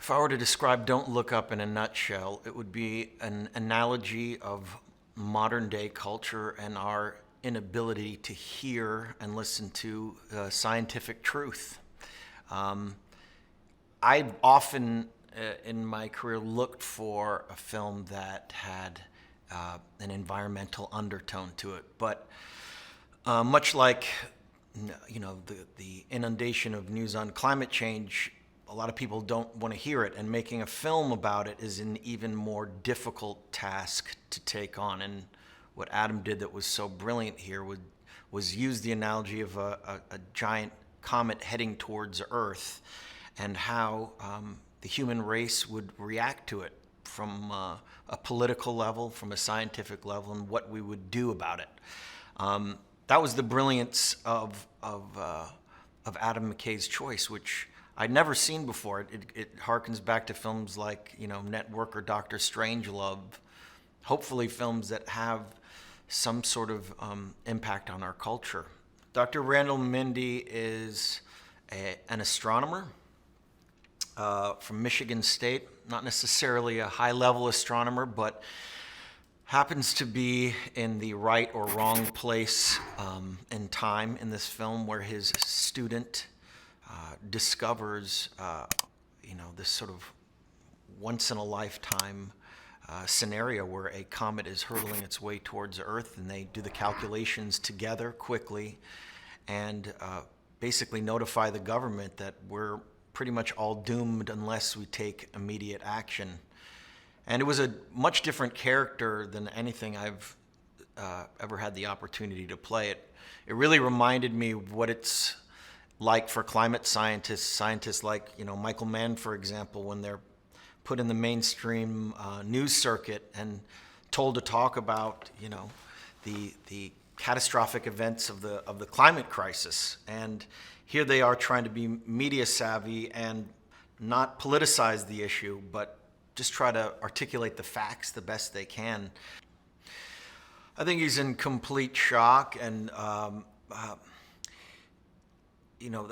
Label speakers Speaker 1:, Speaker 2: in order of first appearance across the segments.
Speaker 1: If I were to describe Don't Look Up in a nutshell, it would be an analogy of modern day culture and our inability to hear and listen to scientific truth. I've often in my career looked for a film that had an environmental undertone to it, but much like the inundation of news on climate change, a lot of people don't want to hear it, and making a film about it is an even more difficult task to take on. And what Adam did that was so brilliant here was use the analogy of a giant comet heading towards Earth, and how the human race would react to it from a political level, from a scientific level, and what we would do about it. That was the brilliance of Adam McKay's choice, which I'd never seen before. It harkens back to films like Network or Doctor Strangelove. Hopefully, films that have some sort of impact on our culture. Dr. Randall Mindy is an astronomer from Michigan State. Not necessarily a high-level astronomer, but happens to be in the right or wrong place in time in this film, where his student discovers, this sort of once-in-a-lifetime scenario where a comet is hurtling its way towards Earth, and they do the calculations together quickly and basically notify the government that we're pretty much all doomed unless we take immediate action. And it was a much different character than anything I've ever had the opportunity to play. It really reminded me of what it's like for climate scientists like Michael Mann, for example, when they're put in the mainstream news circuit and told to talk about the catastrophic events of the climate crisis. And here they are trying to be media savvy and not politicize the issue, but just try to articulate the facts the best they can. I think he's in complete shock, and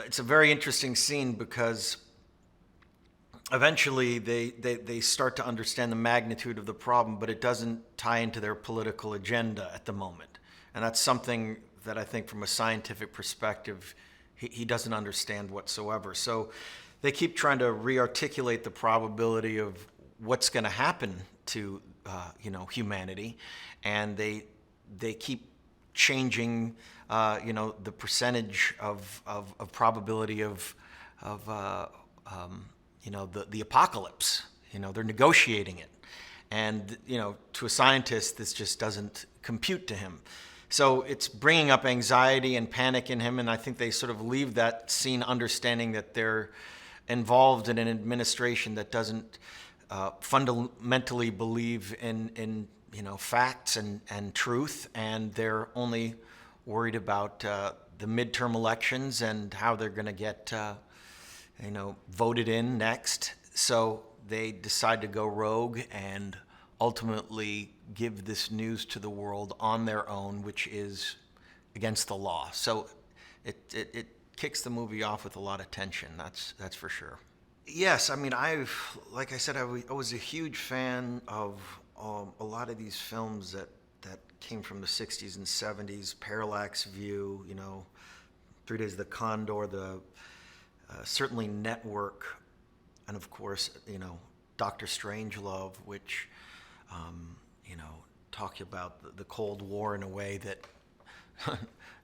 Speaker 1: it's a very interesting scene because eventually they start to understand the magnitude of the problem, but it doesn't tie into their political agenda at the moment. And that's something that I think from a scientific perspective, he doesn't understand whatsoever. So they keep trying to re-articulate the probability of what's going to happen to humanity, and they keep changing the percentage of probability of the apocalypse. They're negotiating it, and to a scientist this just doesn't compute to him. So it's bringing up anxiety and panic in him, and I think they sort of leave that scene understanding that they're involved in an administration that doesn't fundamentally believe in facts and truth, and they're only worried about the midterm elections and how they're going to get voted in next. So they decide to go rogue and ultimately give this news to the world on their own, which is against the law. So it kicks the movie off with a lot of tension. That's for sure. Yes, I mean, like I said, I was a huge fan of a lot of these films that came from the 60s and 70s, Parallax View, 3 Days of the Condor, certainly Network, and of course, Doctor Strangelove, which, talk about the Cold War in a way that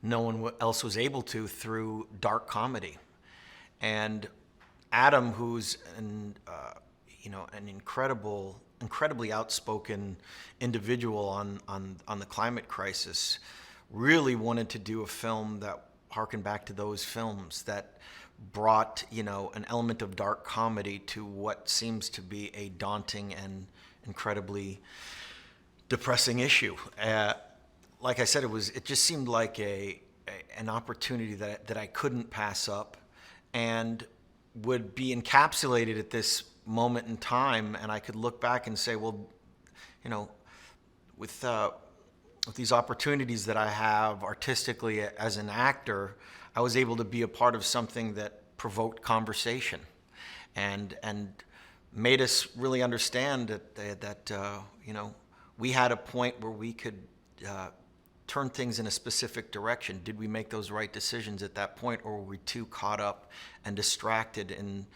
Speaker 1: no one else was able to through dark comedy. And Adam, who's an incredibly outspoken individual on the climate crisis, really wanted to do a film that harkened back to those films, that brought an element of dark comedy to what seems to be a daunting and incredibly depressing issue. Like I said, it just seemed like an opportunity that I couldn't pass up, and would be encapsulated at this moment in time, and I could look back and say, well, with these opportunities that I have artistically as an actor, I was able to be a part of something that provoked conversation and made us really understand that we had a point where we could turn things in a specific direction. Did we make those right decisions at that point, or were we too caught up and distracted in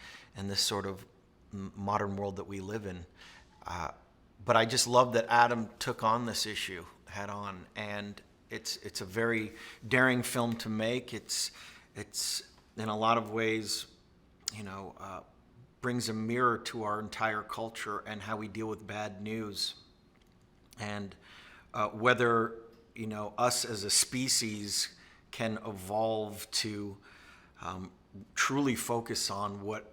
Speaker 1: this sort of modern world that we live in? But I just love that Adam took on this issue head on, and it's a very daring film to make. It's in a lot of ways, brings a mirror to our entire culture and how we deal with bad news, and whether us as a species can evolve to truly focus on what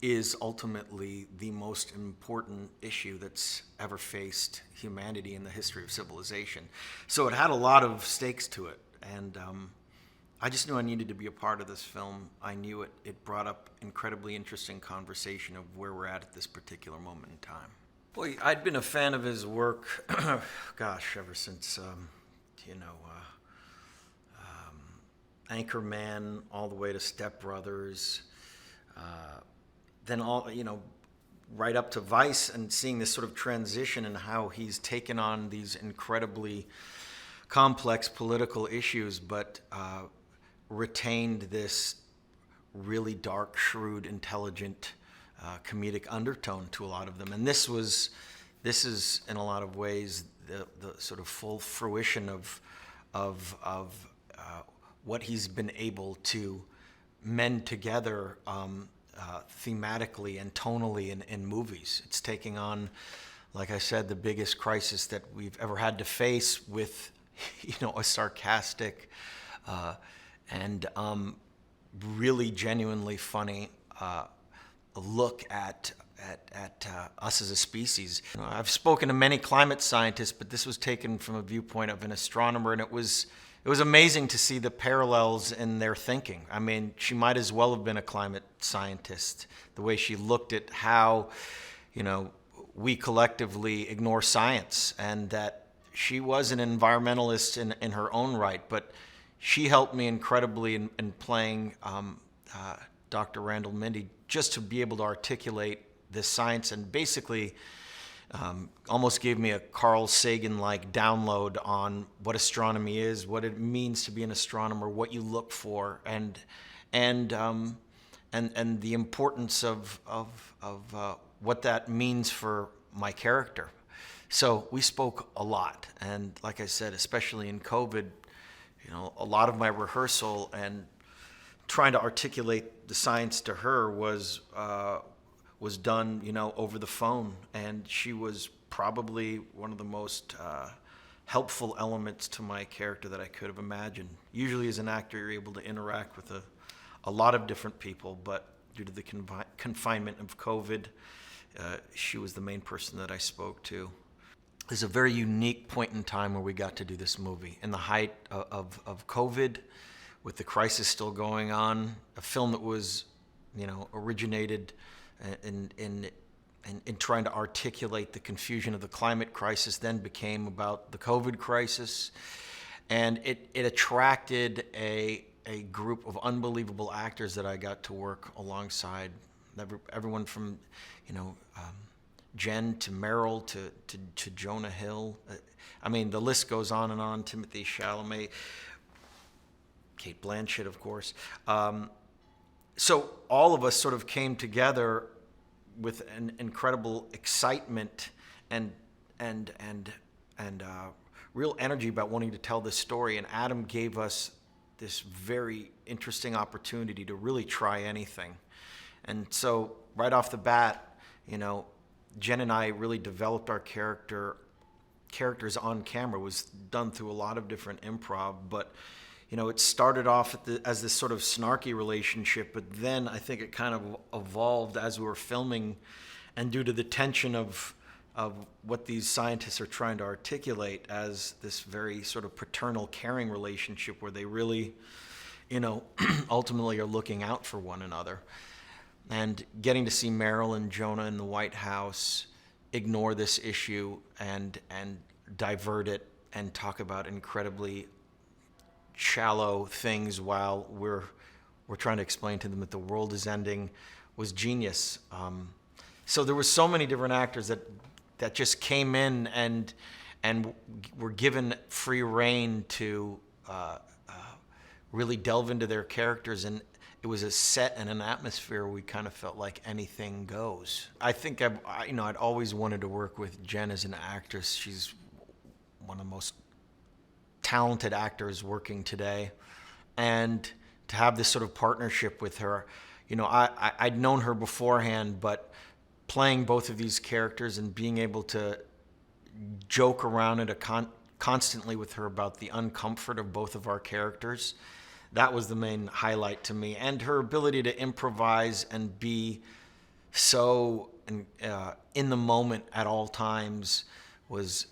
Speaker 1: is ultimately the most important issue that's ever faced humanity in the history of civilization. So it had a lot of stakes to it, and I just knew I needed to be a part of this film. I knew it brought up incredibly interesting conversation of where we're at this particular moment in time. Boy, I'd been a fan of his work, ever since, Anchorman, all the way to Step Brothers, then right up to Vice, and seeing this sort of transition and how he's taken on these incredibly complex political issues, but retained this really dark, shrewd, intelligent, comedic undertone to a lot of them. And this is in a lot of ways the sort of full fruition of what he's been able to mend together thematically and tonally in movies. It's taking on, like I said, the biggest crisis that we've ever had to face with, a sarcastic and really genuinely funny look at us as a species. I've spoken to many climate scientists, but this was taken from a viewpoint of an astronomer, and it was amazing to see the parallels in their thinking. I mean, she might as well have been a climate scientist, the way she looked at how, we collectively ignore science, and that she was an environmentalist in her own right, but she helped me incredibly in playing Dr. Randall Mindy, just to be able to articulate this science, and basically almost gave me a Carl Sagan-like download on what astronomy is, what it means to be an astronomer, what you look for, and the importance of what that means for my character. So we spoke a lot, and like I said, especially in COVID, a lot of my rehearsal and trying to articulate the science to her was done, over the phone, and she was probably one of the most helpful elements to my character that I could have imagined. Usually as an actor, you're able to interact with a lot of different people, but due to the confinement of COVID, she was the main person that I spoke to. There's a very unique point in time where we got to do this movie. In the height of COVID, with the crisis still going on, a film that was, originated in trying to articulate the confusion of the climate crisis, then became about the COVID crisis. And it attracted a group of unbelievable actors that I got to work alongside. Everyone from, Jen to Meryl to Jonah Hill. I mean, the list goes on and on. Timothée Chalamet, Cate Blanchett, of course. So all of us sort of came together with an incredible excitement and real energy about wanting to tell this story. And Adam gave us this very interesting opportunity to really try anything. And so right off the bat, Jen and I really developed our characters on camera. It was done through a lot of different improv, but it started off as this sort of snarky relationship, but then I think it kind of evolved as we were filming, and due to the tension of what these scientists are trying to articulate as this very sort of paternal, caring relationship where they really, ultimately are looking out for one another. And getting to see Meryl and Jonah in the White House ignore this issue and divert it and talk about incredibly shallow things while we're trying to explain to them that the world is ending was genius. So there were so many different actors that just came in and were given free rein to really delve into their characters, and it was a set and an atmosphere we kind of felt like anything goes. I think I'd always wanted to work with Jen as an actress. She's one of the most talented actors working today, and to have this sort of partnership with her, I'd known her beforehand, but playing both of these characters and being able to joke around it constantly with her about the uncomfort of both of our characters, that was the main highlight to me. And her ability to improvise and be so in the moment at all times was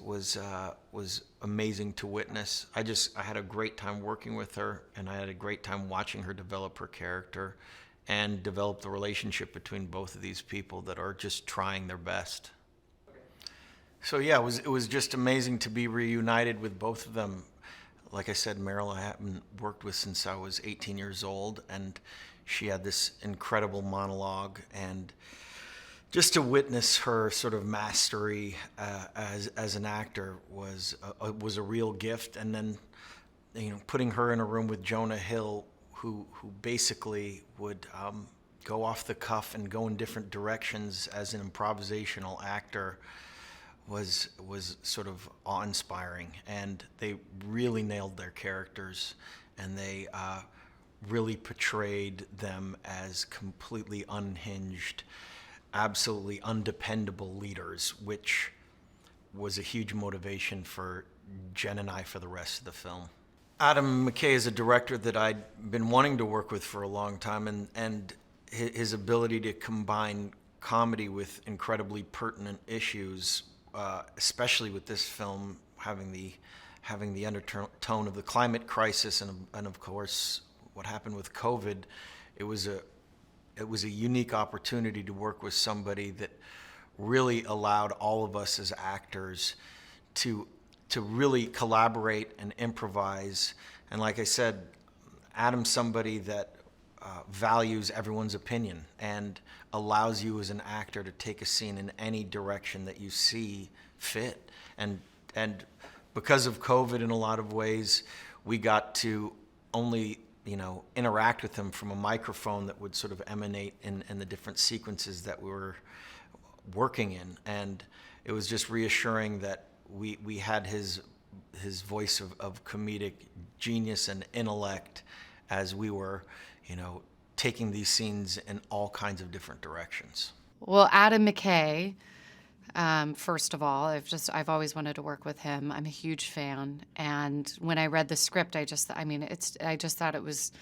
Speaker 1: amazing to witness. I had a great time working with her, and I had a great time watching her develop her character and develop the relationship between both of these people that are just trying their best. So yeah, it was just amazing to be reunited with both of them. Like I said, Meryl I haven't worked with since I was 18 years old, and she had this incredible monologue, and just to witness her sort of mastery as an actor was a real gift. And then, putting her in a room with Jonah Hill, who basically would go off the cuff and go in different directions as an improvisational actor, was sort of awe-inspiring. And they really nailed their characters, and they really portrayed them as completely unhinged, absolutely undependable leaders, which was a huge motivation for Jen and I for the rest of the film. Adam McKay is a director that I'd been wanting to work with for a long time, and his ability to combine comedy with incredibly pertinent issues, especially with this film having the undertone of the climate crisis and of course what happened with COVID. It was a unique opportunity to work with somebody that really allowed all of us as actors to really collaborate and improvise. And like I said, Adam's somebody that values everyone's opinion and allows you as an actor to take a scene in any direction that you see fit. And because of COVID, in a lot of ways, we got to only interact with him from a microphone that would sort of emanate in the different sequences that we were working in. And it was just reassuring that we had his voice of comedic genius and intellect as we were, taking these scenes in all kinds of different directions.
Speaker 2: Well, Adam McKay, first of all, I've always wanted to work with him. I'm a huge fan, and when I read the script, I thought it was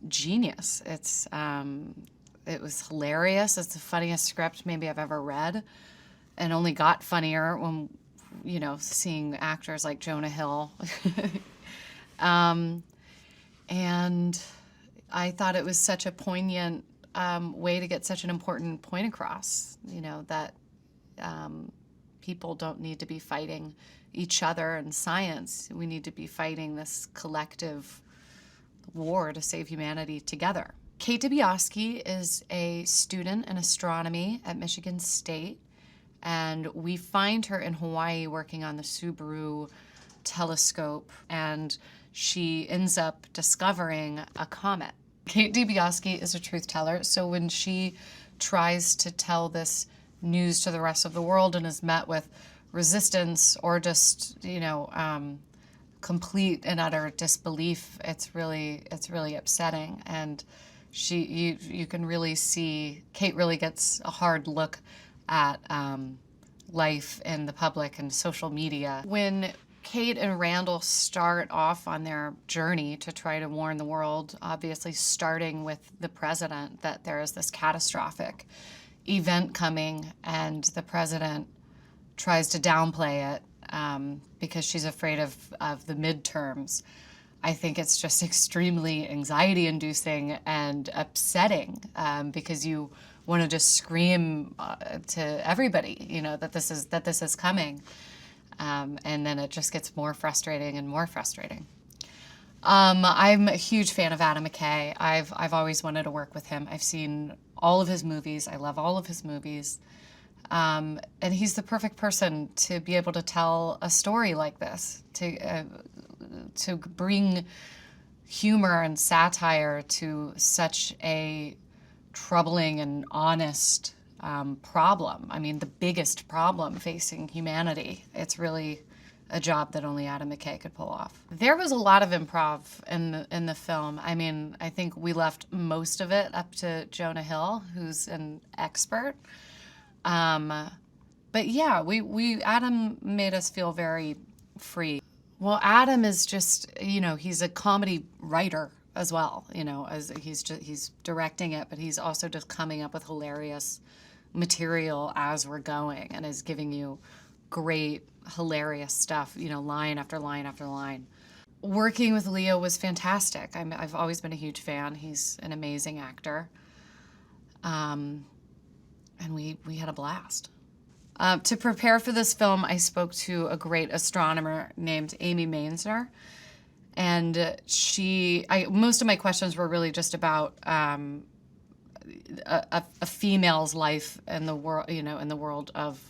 Speaker 2: genius. It was hilarious. It's the funniest script maybe I've ever read, and only got funnier when seeing actors like Jonah Hill. And I thought it was such a poignant way to get such an important point across, that people don't need to be fighting each other in science. We need to be fighting this collective war to save humanity together. Cate Dibiasky is a student in astronomy at Michigan State, and we find her in Hawaii working on the Subaru telescope, and she ends up discovering a comet. Cate Dibiasky is a truth teller, so when she tries to tell this news to the rest of the world and is met with resistance or just, complete and utter disbelief, it's really upsetting. And you can really see Cate really gets a hard look at life in the public and social media. When Cate and Randall start off on their journey to try to warn the world, obviously starting with the president, that there is this catastrophic event coming, and the president tries to downplay it because she's afraid of the midterms. I think it's just extremely anxiety-inducing and upsetting because you want to just scream to everybody, that this is coming. And then it just gets more frustrating and more frustrating. I'm a huge fan of Adam McKay. I've always wanted to work with him. I've seen all of his movies. I love all of his movies. And he's the perfect person to be able to tell a story like this, to bring humor and satire to such a troubling and honest problem. I mean, the biggest problem facing humanity. It's really a job that only Adam McKay could pull off. There was a lot of improv in the film. I mean, I think we left most of it up to Jonah Hill, who's an expert. But yeah, Adam made us feel very free. Well, Adam is just, he's a comedy writer as well, as he's directing it, but he's also just coming up with hilarious material as we're going and is giving you great, hilarious stuff, line after line after line. Working with Leo was fantastic. I've always been a huge fan. He's an amazing actor. And we had a blast. To prepare for this film, I spoke to a great astronomer named Amy Mainzer, and most of my questions were really just about a female's life in the world, in the world of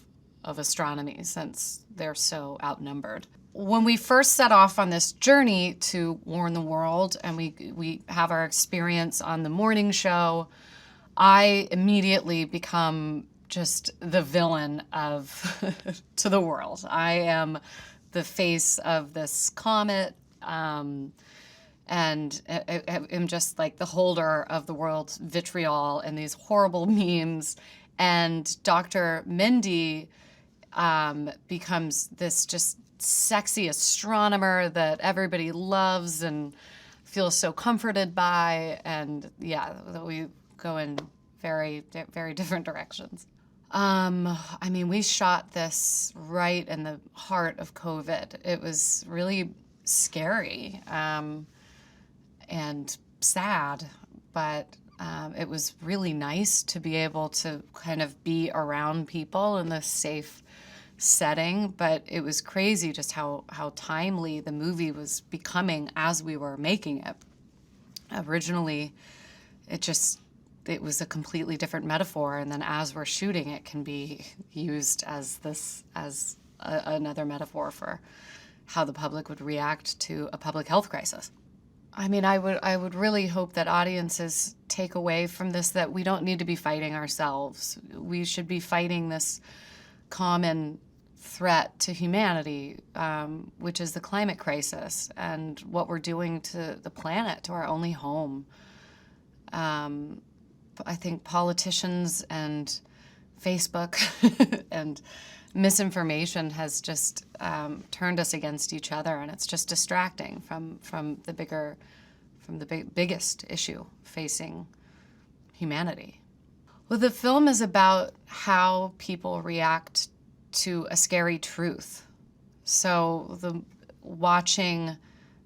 Speaker 2: astronomy, since they're so outnumbered. When we first set off on this journey to warn the world, and we have our experience on the morning show, I immediately become just the villain to the world. I am the face of this comet, and I'm just like the holder of the world's vitriol and these horrible memes. And Dr. Mindy becomes this just sexy astronomer that everybody loves and feels so comforted by. And yeah, we go in very, very different directions. I mean, we shot this right in the heart of COVID. It was really scary and sad, but it was really nice to be able to kind of be around people in this safe setting. But it was crazy just how timely the movie was becoming as we were making it. Originally, it was a completely different metaphor, and then as we're shooting, it can be used as another metaphor for how the public would react to a public health crisis. I mean, I would really hope that audiences take away from this that we don't need to be fighting ourselves. We should be fighting this common threat to humanity, which is the climate crisis and what we're doing to the planet, to our only home. I think politicians and Facebook and misinformation has just turned us against each other, and it's just distracting from the biggest issue facing humanity. Well, the film is about how people react to a scary truth. So watching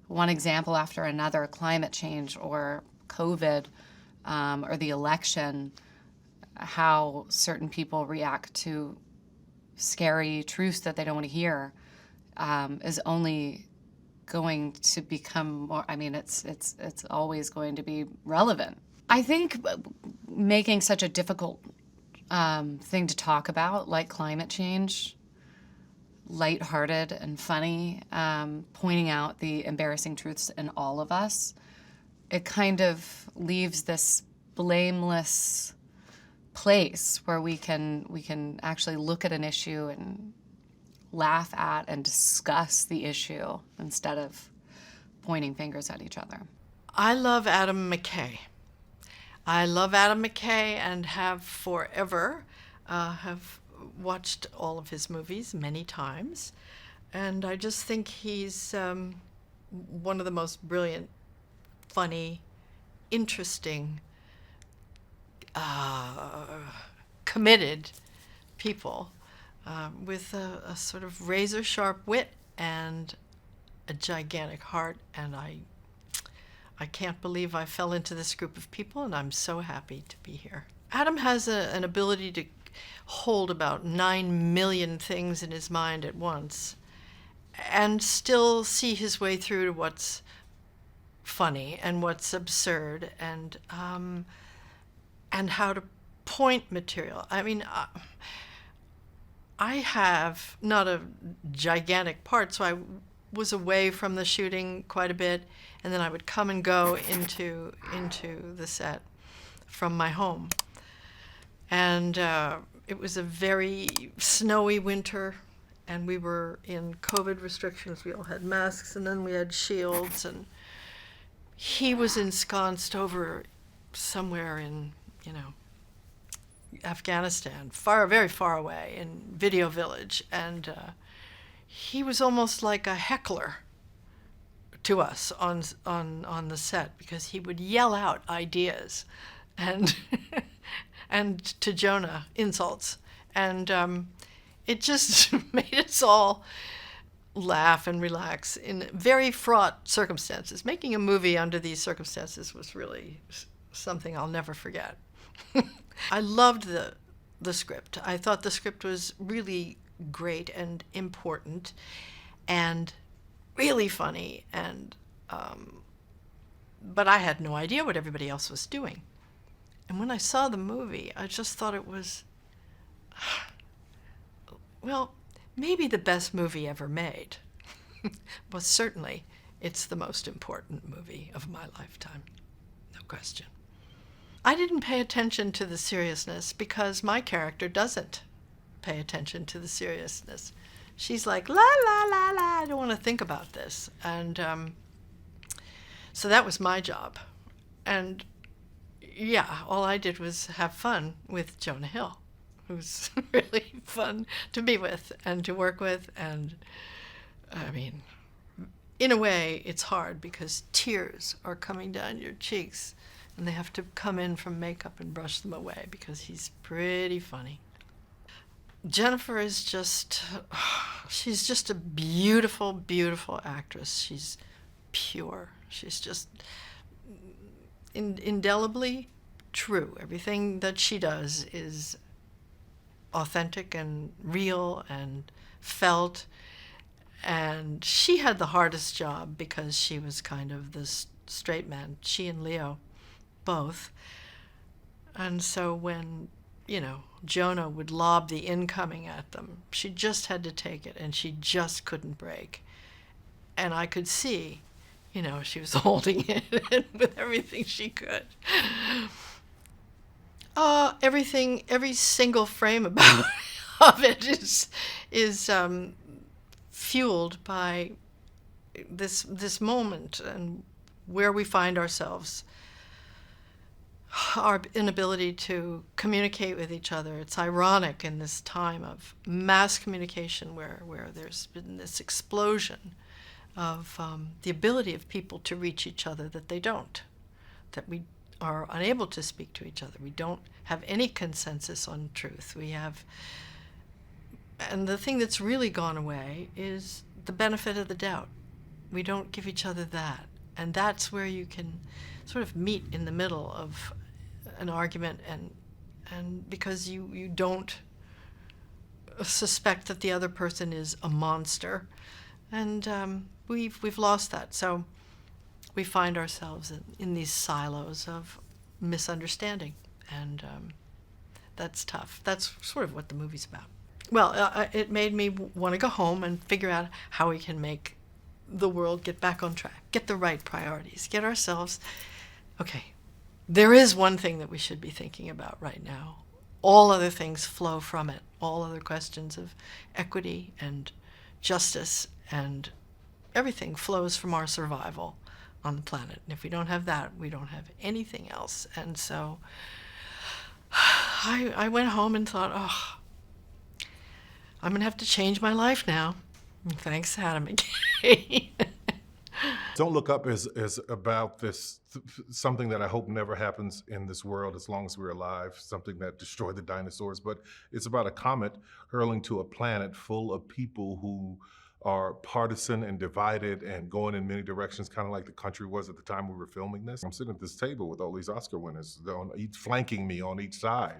Speaker 2: one example after another, climate change or COVID, or the election, how certain people react to scary truths that they don't want to hear, is only going to become more. I mean, it's always going to be relevant. I think making such a difficult thing to talk about, like climate change, lighthearted and funny, pointing out the embarrassing truths in all of us, it kind of leaves this blameless place where we can actually look at an issue and laugh at and discuss the issue instead of pointing fingers at each other.
Speaker 3: I love Adam McKay. I love Adam McKay and have forever have watched all of his movies many times. And I just think he's one of the most brilliant, funny, interesting, committed people with a sort of razor-sharp wit and a gigantic heart. And I can't believe I fell into this group of people, and I'm so happy to be here. Adam has an ability to hold about 9 million things in his mind at once and still see his way through to what's funny and what's absurd, and how to point material. I mean, I have not a gigantic part, so I was away from the shooting quite a bit, and then I would come and go into the set from my home. And it was a very snowy winter, and we were in COVID restrictions. We all had masks, and then we had shields, and he was ensconced over somewhere in, Afghanistan, very far away in Video Village, and he was almost like a heckler to us on the set, because he would yell out ideas and and to Jonah insults, and it just made us all laugh and relax in very fraught circumstances. Making a movie under these circumstances was really something I'll never forget. I loved the script. I thought the script was really great and important and really funny, and but I had no idea what everybody else was doing. And when I saw the movie, I just thought it was, well, maybe the best movie ever made. But certainly, it's the most important movie of my lifetime, no question. I didn't pay attention to the seriousness because my character doesn't pay attention to the seriousness. She's like, la, la, la, la, I don't want to think about this. And so that was my job. And yeah, all I did was have fun with Jonah Hill, who's really fun to be with and to work with. And I mean, in a way, it's hard because tears are coming down your cheeks, and they have to come in from makeup and brush them away because he's pretty funny. Jennifer is she's just a beautiful, beautiful actress. She's pure. She's just indelibly true. Everything that she does is authentic and real and felt. And she had the hardest job because she was kind of this straight man. She and Leo both. And so when, Jonah would lob the incoming at them, she just had to take it, and she just couldn't break. And I could see, she was holding it with everything she could. Every single frame of it is fueled by this moment and where we find ourselves, our inability to communicate with each other. It's ironic in this time of mass communication where there's been this explosion of the ability of people to reach each other, that we are unable to speak to each other. We don't have any consensus on truth. And the thing that's really gone away is the benefit of the doubt. We don't give each other that. And that's where you can sort of meet in the middle of an argument, and because you don't suspect that the other person is a monster. And we've lost that. So we find ourselves in these silos of misunderstanding. And that's tough. That's sort of what the movie's about. Well, it made me want to go home and figure out how we can make the world get back on track, get the right priorities, get ourselves, okay, there is one thing that we should be thinking about right now. All other things flow from it. All other questions of equity and justice and everything flows from our survival on the planet. And if we don't have that, we don't have anything else. And so I went home and thought, I'm going to have to change my life now. Thanks, Adam McKay.
Speaker 4: Don't Look Up is about this, something that I hope never happens in this world as long as we're alive, something that destroyed the dinosaurs. But it's about a comet hurling to a planet full of people who are partisan and divided and going in many directions, kind of like the country was at the time we were filming this. I'm sitting at this table with all these Oscar winners flanking me on each side.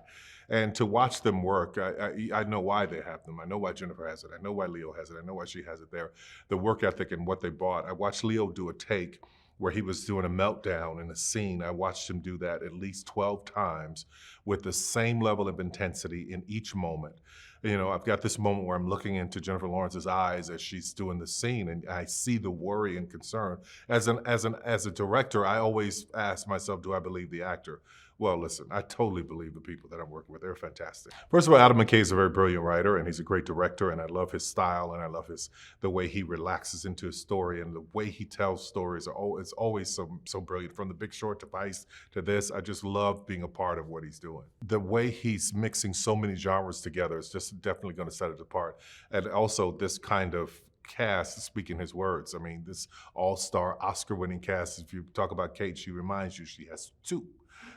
Speaker 4: And to watch them work, I know why they have them. I know why Jennifer has it. I know why Leo has it. I know why she has it there. The work ethic and what they brought. I watched Leo do a take where he was doing a meltdown in a scene. I watched him do that at least 12 times with the same level of intensity in each moment. You know, I've got this moment where I'm looking into Jennifer Lawrence's eyes as she's doing the scene, and I see the worry and concern. As a director, I always ask myself, do I believe the actor? Well, listen, I totally believe the people that I'm working with. They're fantastic. First of all, Adam McKay is a very brilliant writer, and he's a great director, and I love his style, and I love the way he relaxes into his story, and the way he tells stories is always so brilliant. From The Big Short to Vice to this, I just love being a part of what he's doing. The way he's mixing so many genres together is just definitely going to set it apart. And also this kind of cast, speaking his words. I mean, this all-star Oscar-winning cast, if you talk about Cate, she reminds you she has two.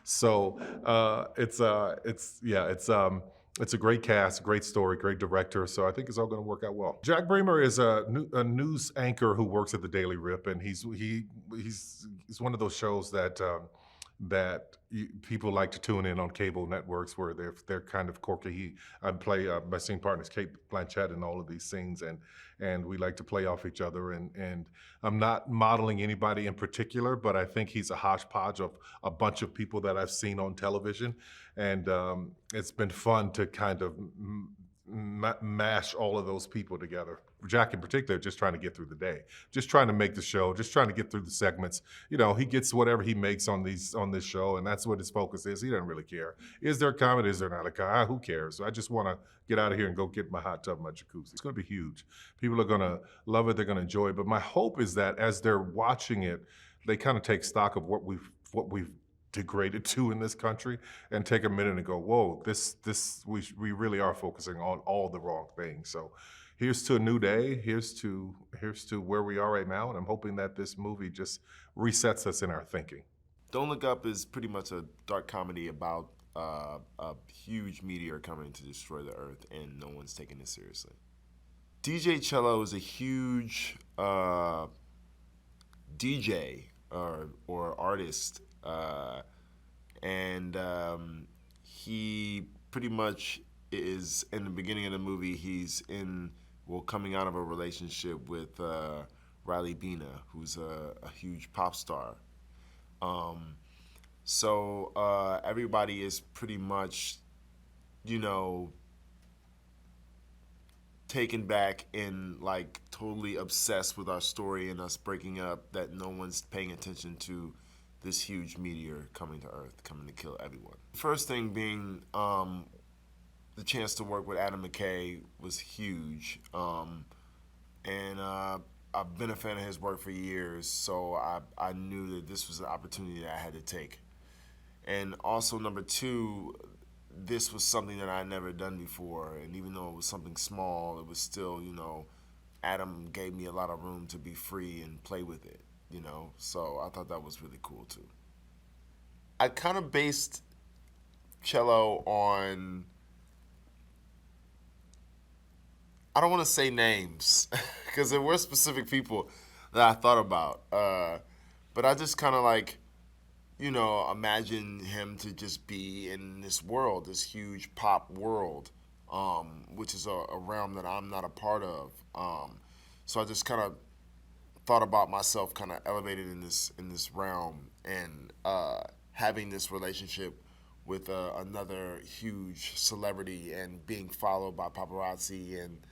Speaker 4: So it's a great cast, great story, great director. So I think it's all going to work out well. Jack Bremmer is a news anchor who works at the Daily Rip, and he's one of those shows that people like to tune in on cable networks where they're kind of quirky. I play my scene partner is Cate Blanchett in all of these scenes, and we like to play off each other. And I'm not modeling anybody in particular, but I think he's a hodgepodge of a bunch of people that I've seen on television, and it's been fun to kind of mash all of those people together. Jack in particular, just trying to get through the day, just trying to make the show, just trying to get through the segments. You know, he gets whatever he makes on this show, and that's what his focus is. He doesn't really care. Is there a comedy? Is there not a comedy? Who cares? I just want to get out of here and go get my hot tub, my jacuzzi. It's going to be huge. People are going to love it. They're going to enjoy it. But my hope is that as they're watching it, they kind of take stock of what we've degraded to in this country, and take a minute and go, whoa, we really are focusing on all the wrong things. So here's to a new day. Here's to where we are right now, and I'm hoping that this movie just resets us in our thinking.
Speaker 5: Don't Look Up is pretty much a dark comedy about a huge meteor coming to destroy the Earth, and no one's taking it seriously. DJ Chello is a huge DJ or artist, and he pretty much is, in the beginning of the movie, he's coming out of a relationship with Riley Bina, who's a huge pop star. So everybody is pretty much, taken back and like totally obsessed with our story and us breaking up, that no one's paying attention to this huge meteor coming to Earth, coming to kill everyone. First thing being the chance to work with Adam McKay was huge. And I've been a fan of his work for years, so I knew that this was an opportunity that I had to take. And also, number two, this was something that I had never done before, and even though it was something small, it was still, Adam gave me a lot of room to be free and play with it, so I thought that was really cool too. I kind of based Chello on, I don't want to say names, because there were specific people that I thought about, but I just kind of like, imagine him to just be in this world, this huge pop world, which is a realm that I'm not a part of. So I just kind of thought about myself kind of elevated in this realm, and having this relationship with another huge celebrity, and being followed by paparazzi, and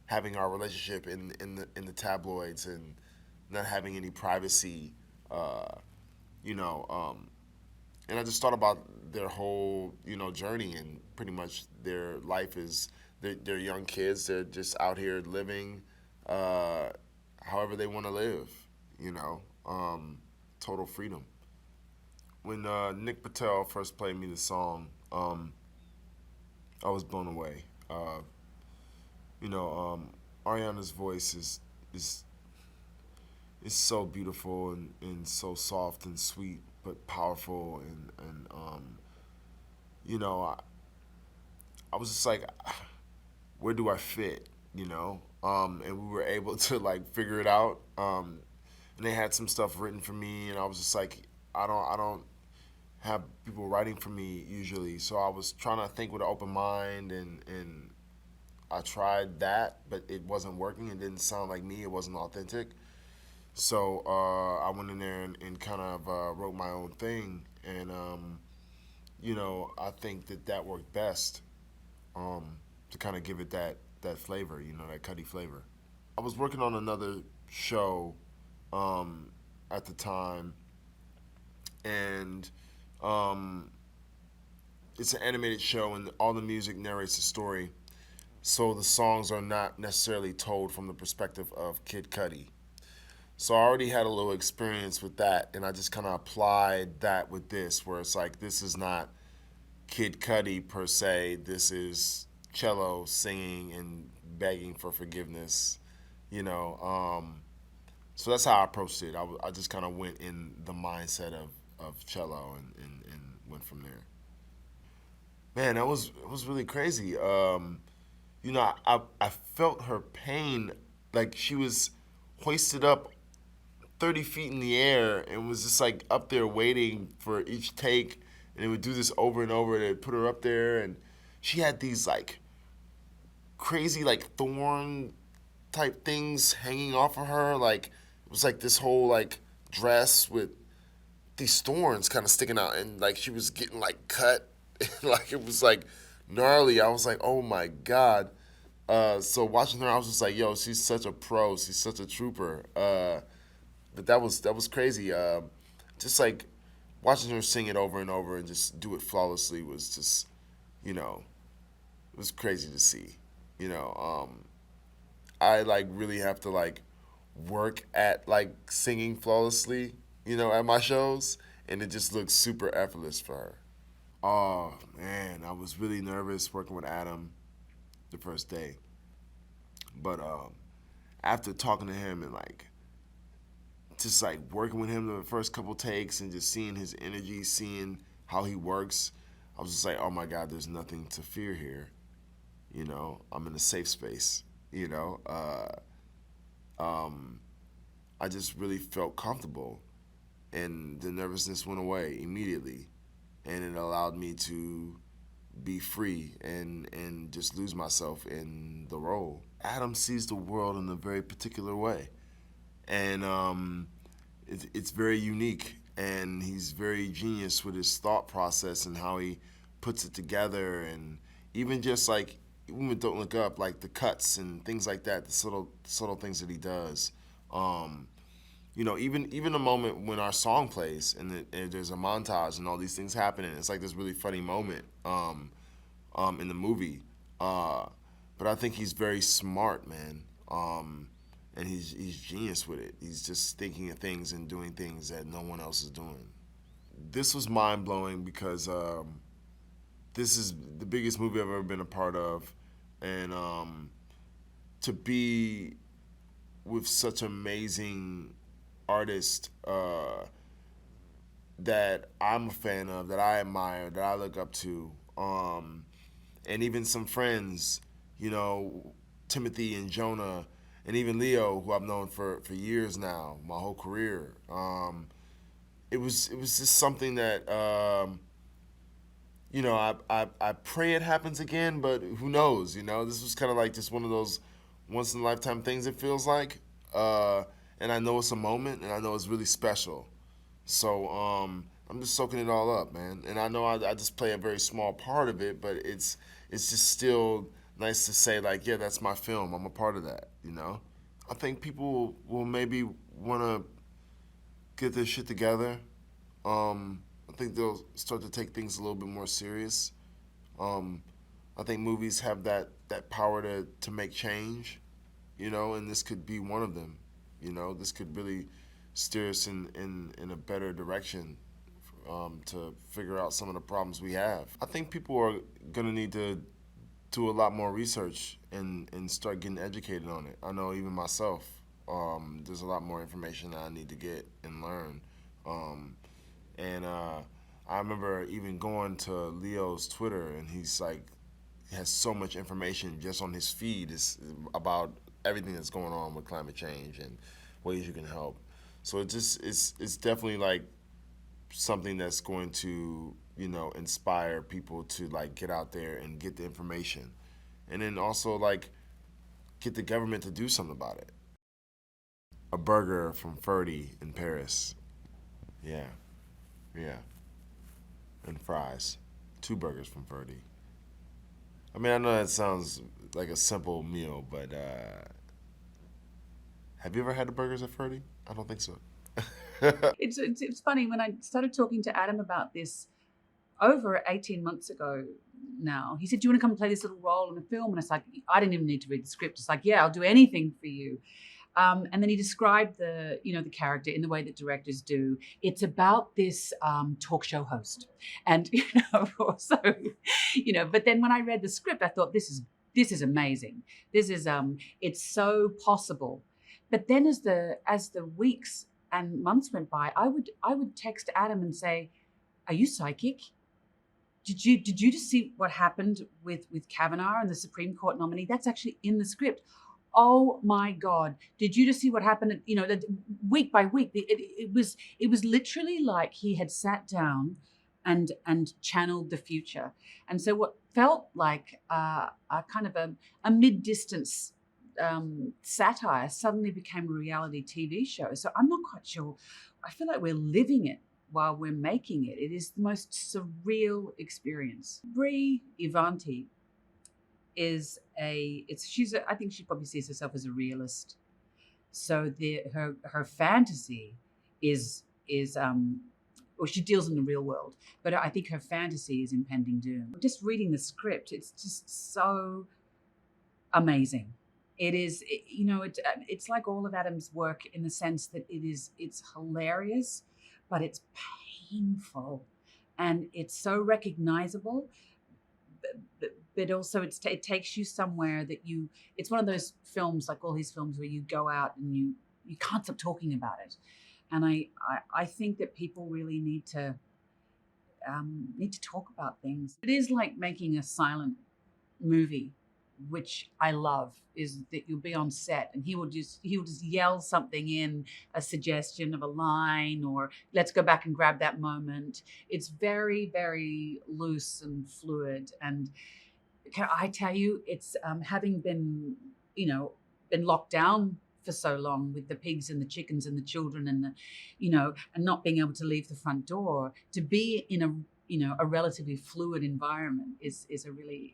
Speaker 5: having our relationship in the tabloids, and not having any privacy. And I just thought about their whole, journey, and pretty much their life is, they're young kids, they're just out here living however they want to live, total freedom. When Nick Patel first played me the song, I was blown away. Ariana's voice is so beautiful and so soft and sweet, but powerful, and I was just like, where do I fit, and we were able to like figure it out, and they had some stuff written for me, and I was just like, I don't have people writing for me usually, so I was trying to think with an open mind, and I tried that, but it wasn't working. It didn't sound like me. It wasn't authentic. So I went in there and kind of wrote my own thing, and I think that worked best to kind of give it that flavor, that cutty flavor. I was working on another show at the time, and it's an animated show, and all the music narrates the story. So the songs are not necessarily told from the perspective of Kid Cudi. So I already had a little experience with that, and I just kind of applied that with this, where it's like, this is not Kid Cudi per se, this is Chello singing and begging for forgiveness, So that's how I approached it. I just kind of went in the mindset of Chello and went from there. Man, it was really crazy. I felt her pain, like she was hoisted up 30 feet in the air and was just like up there waiting for each take, and it would do this over and over. They'd put her up there, and she had these like crazy like thorn type things hanging off of her. Like it was like this whole like dress with these thorns kind of sticking out, and like she was getting like cut. Like it was like gnarly. I was like, oh my God. So watching her, I was just like, yo, she's such a pro. She's such a trooper. But that was crazy. Just like watching her sing it over and over and just do it flawlessly was just, it was crazy to see. I like really have to like work at like singing flawlessly, at my shows, and it just looks super effortless for her. Oh man, I was really nervous working with Adam the first day, but after talking to him and like just like working with him the first couple takes and just seeing his energy, seeing how he works, I was just like, oh my God, there's nothing to fear here. I'm in a safe space. I just really felt comfortable, and the nervousness went away immediately, and it allowed me to be free and just lose myself in the role. Adam sees the world in a very particular way, and it's very unique, and he's very genius with his thought process and how he puts it together, and even just like, even with Don't Look Up, like the cuts and things like that, the subtle things that he does. Even a moment when our song plays and there's a montage and all these things happening, it's like this really funny moment in the movie. But I think he's very smart, man, and he's genius with it. He's just thinking of things and doing things that no one else is doing. This was mind-blowing because this is the biggest movie I've ever been a part of, and to be with such amazing artists that I'm a fan of, that I admire, that I look up to, and even some friends, Timothée and Jonah, and even Leo, who I've known for years now, my whole career. It was just something that I pray it happens again, but who knows? This was kind of like just one of those once in a lifetime things, it feels like. And I know it's a moment, and I know it's really special. So I'm just soaking it all up, man. And I know I just play a very small part of it, but it's just still nice to say, like, yeah, that's my film. I'm a part of that, I think people will maybe want to get their shit together. I think they'll start to take things a little bit more serious. I think movies have that power to make change, and this could be one of them. This could really steer us in a better direction to figure out some of the problems we have. I think people are going to need to do a lot more research and start getting educated on it. I know even myself, there's a lot more information that I need to get and learn. I remember even going to Leo's Twitter, and he's like, he has so much information just on his feed about everything that's going on with climate change and ways you can help. So it's definitely like something that's going to, inspire people to like get out there and get the information. And then also like get the government to do something about it. a burger from Ferdy in Paris. Yeah, yeah. And fries. 2 burgers from Ferdy. I mean, I know that sounds like a simple meal, but have you ever had the burgers at Ferdy? I don't think so.
Speaker 6: It's funny, when I started talking to Adam about this over 18 months ago now, he said, do you want to come play this little role in a film? And it's like, I didn't even need to read the script. It's like, yeah, I'll do anything for you. And then he described the character in the way that directors do. It's about this talk show host. And, so, but then when I read the script, I thought, this is amazing. This is, it's so possible. But then as the weeks and months went by, I would text Adam and say, are you psychic? Did you just see what happened with Kavanaugh and the Supreme Court nominee? That's actually in the script. Oh my God! Did you just see what happened? Week by week, it was literally like he had sat down and channeled the future. And so what felt like a kind of a mid-distance satire suddenly became a reality TV show. So I'm not quite sure. I feel like we're living it while we're making it. It is the most surreal experience. Brie Evantee I think she probably sees herself as a realist. So her fantasy is she deals in the real world, but I think her fantasy is impending doom. Just reading the script, it's just so amazing. It is, it's like all of Adam's work in the sense that it's hilarious, but it's painful, and it's so recognizable. But also it takes you somewhere that it's one of those films, like all his films, where you go out and you can't stop talking about it. And I think that people really need to talk about things. It is like making a silent movie, which I love, is that you'll be on set and he will just yell something in, a suggestion of a line, or let's go back and grab that moment. It's very, very loose and fluid. And can I tell you, it's having been locked down for so long with the pigs and the chickens and the children and and not being able to leave the front door, to be in a relatively fluid environment is a really,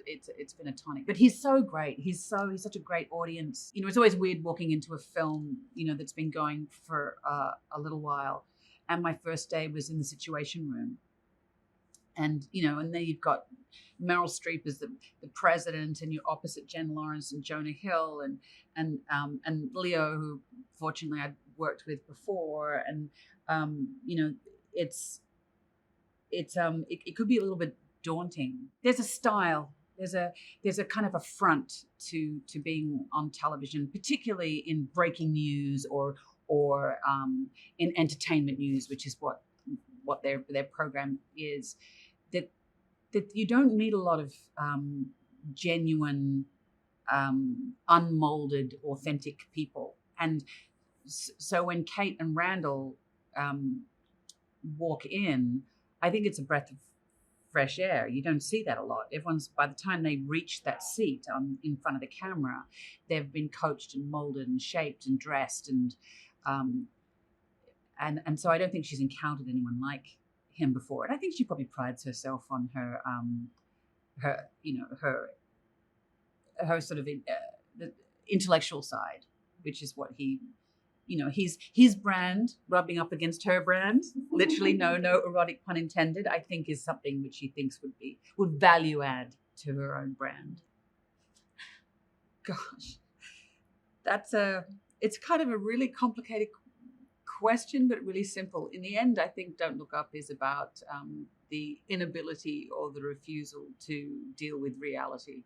Speaker 6: it's been a tonic. But he's so great. He's such a great audience. It's always weird walking into a film, that's been going for a little while. And my first day was in the Situation Room. And, and then you've got Meryl Streep as the president, and you're opposite Jen Lawrence and Jonah Hill and Leo, who fortunately I'd worked with before. And, it could be a little bit daunting. There's a style. There's a kind of a front to being on television, particularly in breaking news or in entertainment news, which is what their program is. That you don't meet a lot of genuine, unmolded, authentic people. And so when Cate and Randall walk in, I think it's a breath of fresh air. You don't see that a lot. By the time they reach that seat in front of the camera, they've been coached and molded and shaped and dressed, and so I don't think she's encountered anyone like him before. And I think she probably prides herself on her sort of the intellectual side, which is what his brand rubbing up against her brand, literally no erotic pun intended, I think is something which she thinks would value add to her own brand. Gosh, it's kind of a really complicated question, but really simple. In the end, I think Don't Look Up is about the inability or the refusal to deal with reality,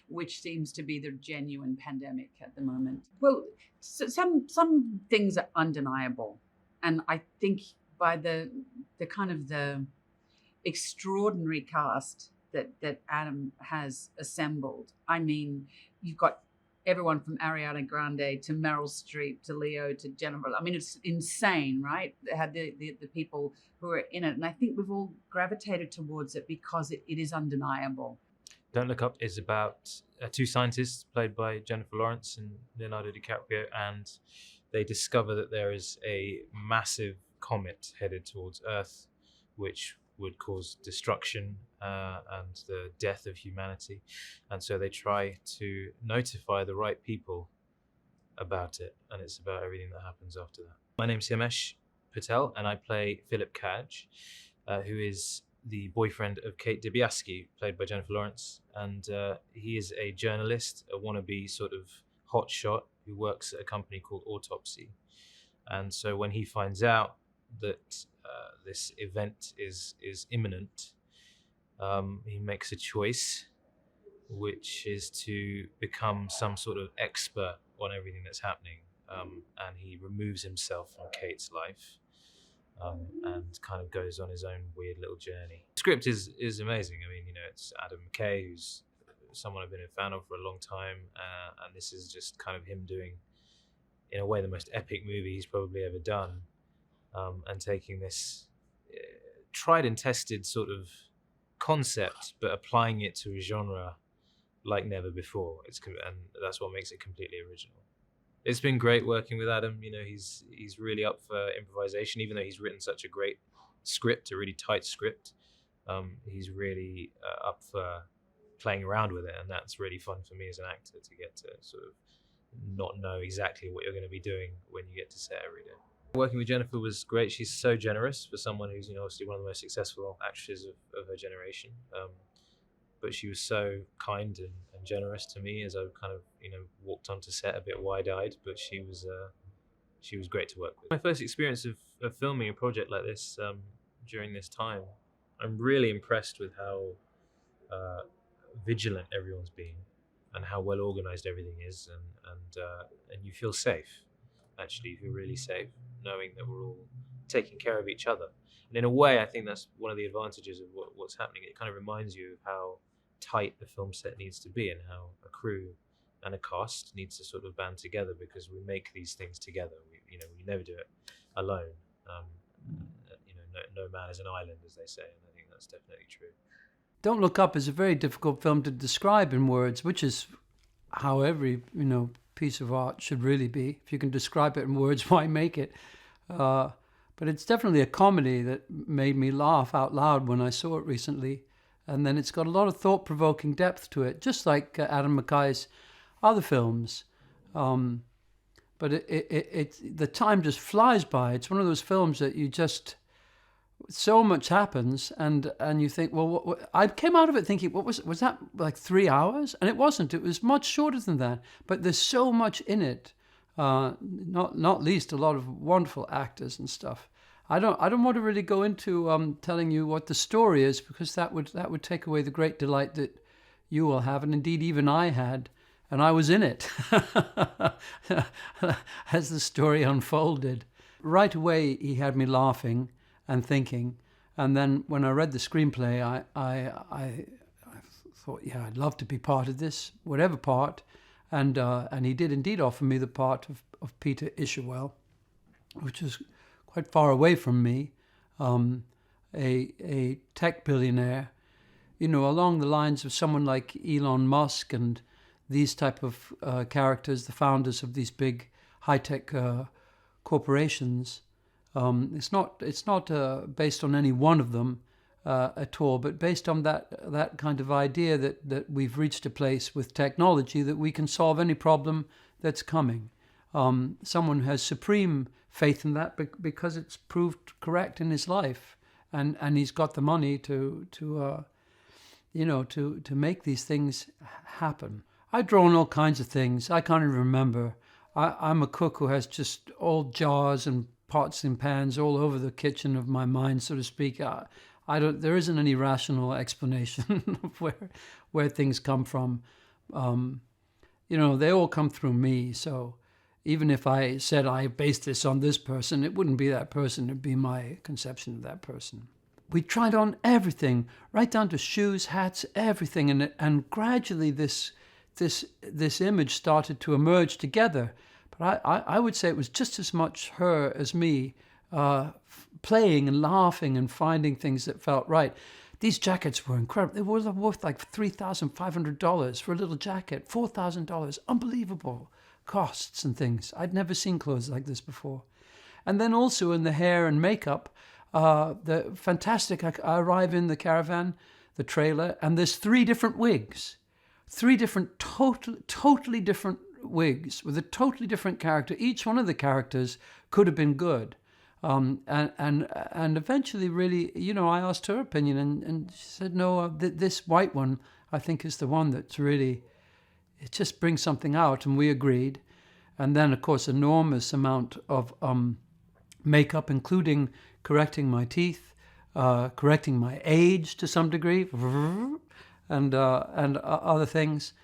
Speaker 6: which seems to be the genuine pandemic at the moment. Well, so some things are undeniable, and I think by the kind of the extraordinary cast that Adam has assembled. I mean, you've got everyone from Ariana Grande to Meryl Streep to Leo to Jennifer. I mean, it's insane, right? They had the people who are in it, and I think we've all gravitated towards it because it is undeniable.
Speaker 7: Don't Look Up is about two scientists played by Jennifer Lawrence and Leonardo DiCaprio, and they discover that there is a massive comet headed towards Earth, which would cause destruction and the death of humanity. And so they try to notify the right people about it, and it's about everything that happens after that. My name's Himesh Patel, and I play Phillip, who is the boyfriend of Cate Dibiasky, played by Jennifer Lawrence, and he is a journalist, a wannabe sort of hotshot who works at a company called Autopsy. And so when he finds out that this event is imminent, he makes a choice, which is to become some sort of expert on everything that's happening, and he removes himself from Kate's life. And kind of goes on his own weird little journey. The script is amazing. I mean, it's Adam McKay, who's someone I've been a fan of for a long time, and this is just kind of him doing, in a way, the most epic movie he's probably ever done, and taking this tried and tested sort of concept, but applying it to a genre like never before. And that's what makes it completely original. It's been great working with Adam. He's really up for improvisation, even though he's written such a great script, a really tight script. He's really up for playing around with it, and that's really fun for me as an actor, to get to sort of not know exactly what you're going to be doing when you get to set every day. Working with Jennifer was great. She's so generous for someone who's obviously one of the most successful actresses of her generation. But she was so kind and generous to me as I kind of walked onto set a bit wide-eyed. But she was great to work with. My first experience of filming a project like this during this time, I'm really impressed with how vigilant everyone's been and how well organized everything is, and you feel safe. Actually, you feel really safe knowing that we're all taking care of each other. And in a way, I think that's one of the advantages of what's happening. It kind of reminds you of how tight the film set needs to be, and how a crew and a cast needs to sort of band together, because we make these things together. We never do it alone. No man is an island, as they say, and I think that's definitely true.
Speaker 8: Don't Look Up is a very difficult film to describe in words, which is how every piece of art should really be. If you can describe it in words, why make it? But it's definitely a comedy that made me laugh out loud when I saw it recently. And then it's got a lot of thought-provoking depth to it, just like Adam McKay's other films. But the time just flies by. It's one of those films that you just, so much happens, and you think, well, what, I came out of it thinking, was that like 3 hours? And it wasn't. It was much shorter than that. But there's so much in it. Not least a lot of wonderful actors and stuff. I don't want to really go into telling you what the story is, because that would take away the great delight that you will have, and indeed even I had, and I was in it as the story unfolded. Right away, he had me laughing and thinking, and then when I read the screenplay, I thought, yeah, I'd love to be part of this, whatever part, and he did indeed offer me the part of Peter Isherwell, which is quite far away from me, a tech billionaire, along the lines of someone like Elon Musk and these type of characters, the founders of these big high-tech corporations. It's not based on any one of them at all, but based on that kind of idea that we've reached a place with technology that we can solve any problem that's coming. Someone who has supreme faith in that because it's proved correct in his life, and he's got the money to make these things happen. I've drawn all kinds of things. I can't even remember. I'm a cook who has just old jars and pots and pans all over the kitchen of my mind, so to speak. There isn't any rational explanation of where things come from. They all come through me, so even if I said I based this on this person, it wouldn't be that person, it'd be my conception of that person. We tried on everything, right down to shoes, hats, everything, and gradually this image started to emerge together. But I would say it was just as much her as me, playing and laughing and finding things that felt right. These jackets were incredible. They were worth like $3,500 for a little jacket, $4,000. Unbelievable costs and things. I'd never seen clothes like this before. And then also in the hair and makeup, the fantastic. I arrive in the caravan, the trailer, and there's 3 different wigs, 3 different totally different wigs with a totally different character. Each one of the characters could have been good. And eventually, really, I asked her opinion, and she said, no, this white one, I think, is the one that's really, it just brings something out, and we agreed. And then, of course, enormous amount of makeup, including correcting my teeth, correcting my age to some degree, and other things.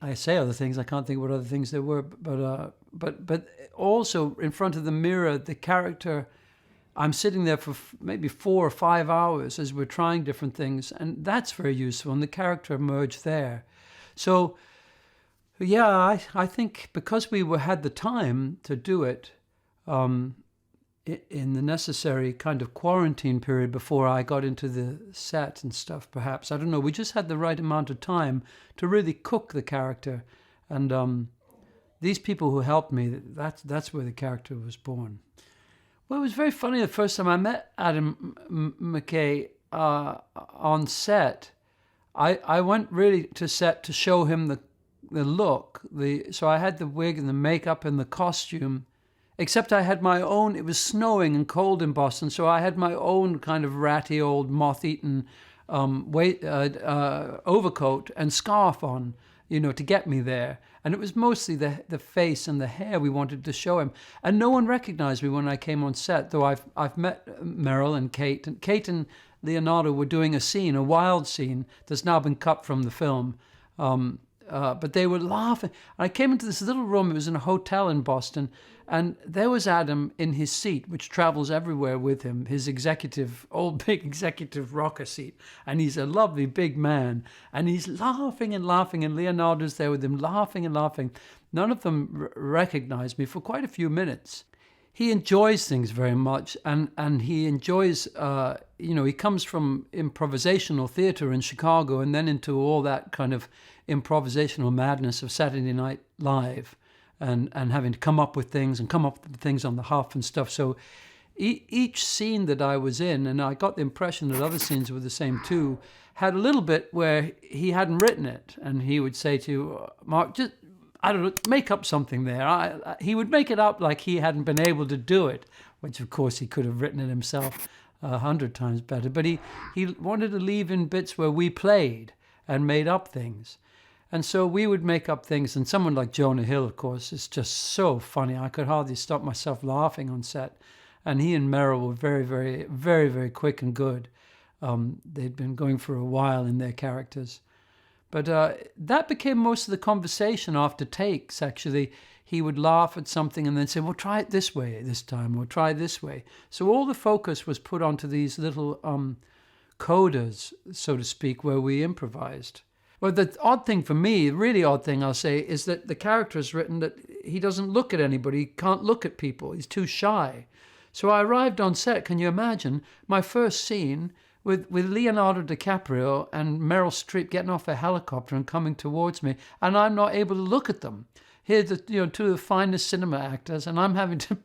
Speaker 8: I say other things. I can't think what other things there were. But also in front of the mirror, the character. I'm sitting there for maybe 4 or 5 hours as we're trying different things, and that's very useful. And the character emerged there. So, yeah, I think because we had the time to do it, in the necessary kind of quarantine period before I got into the set and stuff, perhaps. I don't know. We just had the right amount of time to really cook the character. And these people who helped me, that's where the character was born. Well, it was very funny the first time I met Adam McKay on set. I went really to set to show him the look. So I had the wig and the makeup and the costume. Except I had my own, it was snowing and cold in Boston, so I had my own kind of ratty old moth-eaten overcoat and scarf on, to get me there. And it was mostly the face and the hair we wanted to show him. And no one recognized me when I came on set, though I've met Meryl and Cate. And Cate and Leonardo were doing a scene, a wild scene, that's now been cut from the film. But they were laughing. And I came into this little room, it was in a hotel in Boston, and there was Adam in his seat, which travels everywhere with him, his old big executive rocker seat. And he's a lovely big man. And he's laughing and laughing, and Leonardo's there with him, laughing and laughing. None of them recognized me for quite a few minutes. He enjoys things very much, and he enjoys, he comes from improvisational theater in Chicago and then into all that kind of improvisational madness of Saturday Night Live and having to come up with things on the huff and stuff. So each scene that I was in, and I got the impression that other scenes were the same too, had a little bit where he hadn't written it, and he would say to Mark, just, I don't know, make up something there. He would make it up like he hadn't been able to do it, which of course he could have written it himself 100 times better. But he wanted to leave in bits where we played and made up things. And so we would make up things. And someone like Jonah Hill, of course, is just so funny. I could hardly stop myself laughing on set. And he and Meryl were very, very, very, very quick and good. They'd been going for a while in their characters. But that became most of the conversation after takes, actually. He would laugh at something and then say, well, try it this way this time, or try this way. So all the focus was put onto these little codas, so to speak, where we improvised. Well, the odd thing for me, the really odd thing I'll say, is that the character is written that he doesn't look at anybody, he can't look at people, he's too shy. So I arrived on set, can you imagine, my first scene with Leonardo DiCaprio and Meryl Streep getting off a helicopter and coming towards me, and I'm not able to look at them. Here, two of the finest cinema actors, and I'm having to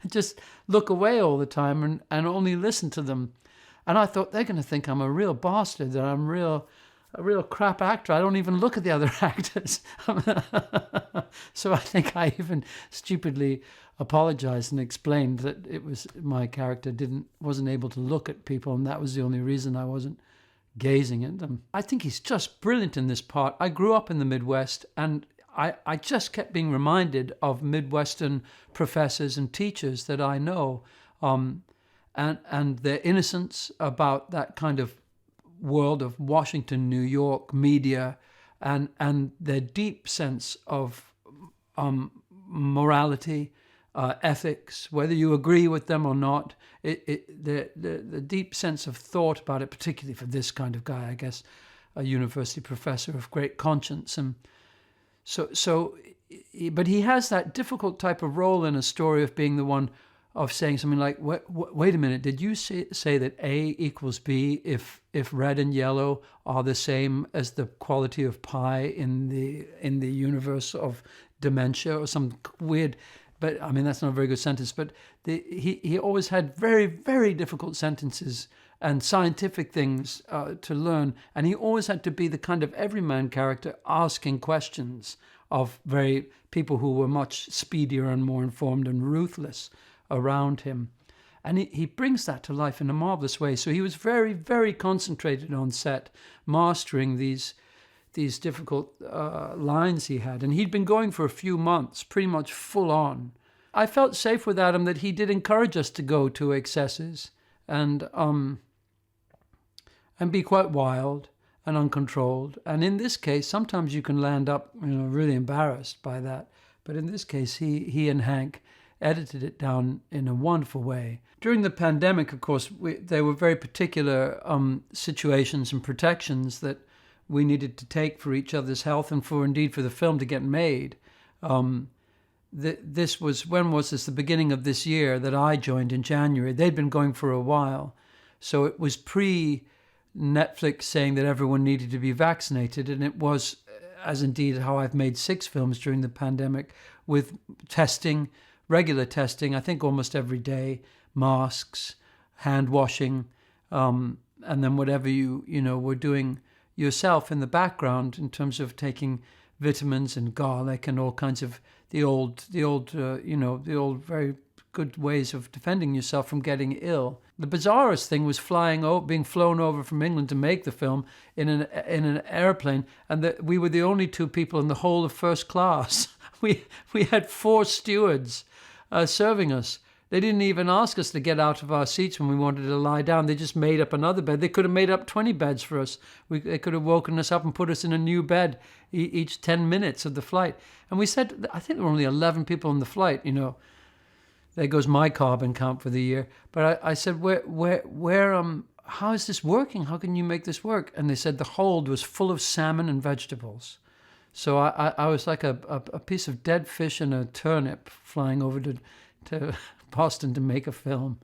Speaker 8: just look away all the time and only listen to them. And I thought, they're going to think I'm a real bastard, that I'm a real crap actor. I don't even look at the other actors. So I think I even stupidly apologized and explained that it was my character wasn't able to look at people, and that was the only reason I wasn't gazing at them. I think he's just brilliant in this part. I grew up in the Midwest, and I just kept being reminded of Midwestern professors and teachers that I know, and their innocence about that kind of world of Washington, New York media, and their deep sense of morality, ethics, whether you agree with them or not, the deep sense of thought about it, particularly for this kind of guy, I guess, a university professor of great conscience. And but he has that difficult type of role in a story of being the one of saying something like, wait a minute, did you say that A equals B if red and yellow are the same as the quality of pi in the universe of dementia, or some weird, but I mean, that's not a very good sentence, but he always had very, very difficult sentences and scientific things to learn, and he always had to be the kind of everyman character asking questions of people who were much speedier and more informed and ruthless around him. And he brings that to life in a marvelous way. So he was very, very concentrated on set, mastering these difficult lines he had. And he'd been going for a few months, pretty much full on. I felt safe with Adam that he did encourage us to go to excesses and be quite wild and uncontrolled. And in this case, sometimes you can land up, really embarrassed by that. But in this case, he and Hank edited it down in a wonderful way. During the pandemic, of course, there were very particular situations and protections that we needed to take for each other's health and for the film to get made. This was the beginning of this year that I joined in January. They'd been going for a while. So it was pre-Netflix saying that everyone needed to be vaccinated, and it was, as indeed how I've made 6 films during the pandemic, with testing, regular testing, I think almost every day, masks, hand washing, and then whatever you were doing yourself in the background in terms of taking vitamins and garlic and all kinds of the old very good ways of defending yourself from getting ill. The bizarrest thing was being flown over from England to make the film in an airplane, and that we were the only 2 people in the whole of first class. We had 4 stewards serving us. They didn't even ask us to get out of our seats when we wanted to lie down. They just made up another bed. They could have made up 20 beds for us. They could have woken us up and put us in a new bed each 10 minutes of the flight. And we said, I think there were only 11 people on the flight, There goes my carbon count for the year. But I said, how is this working? How can you make this work? And they said the hold was full of salmon and vegetables. So I was like a piece of dead fish and a turnip flying over to Boston to make a film.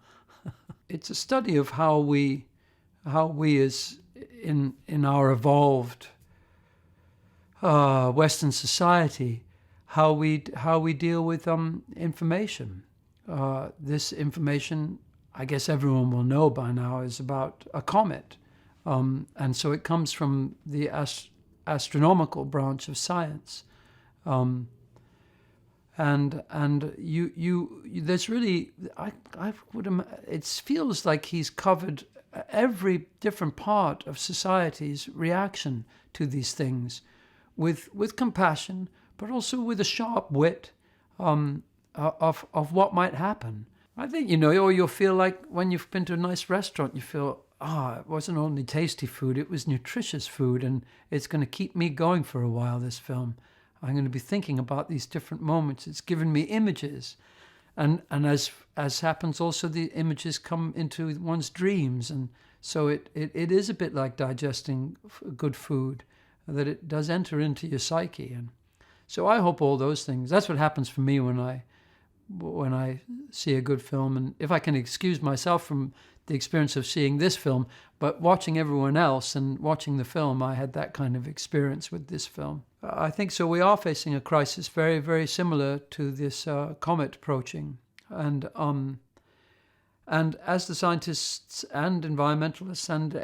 Speaker 8: It's a study of how we as in our evolved Western society, how we deal with information. This information, I guess everyone will know by now, is about a comet, and so it comes from the astronomical branch of science, and there's really it feels like he's covered every different part of society's reaction to these things, with compassion, but also with a sharp wit of what might happen. I think, or you'll feel like when you've been to a nice restaurant, you feel, it wasn't only tasty food, it was nutritious food, and it's going to keep me going for a while, this film. I'm going to be thinking about these different moments. It's given me images. And as happens also, the images come into one's dreams. And so it is a bit like digesting good food, that it does enter into your psyche. And so I hope all those things, that's what happens for me when I see a good film. And if I can excuse myself from the experience of seeing this film, but watching everyone else and watching the film, I had that kind of experience with this film. I think so. We are facing a crisis very, very similar to this comet approaching. And as the scientists and environmentalists and,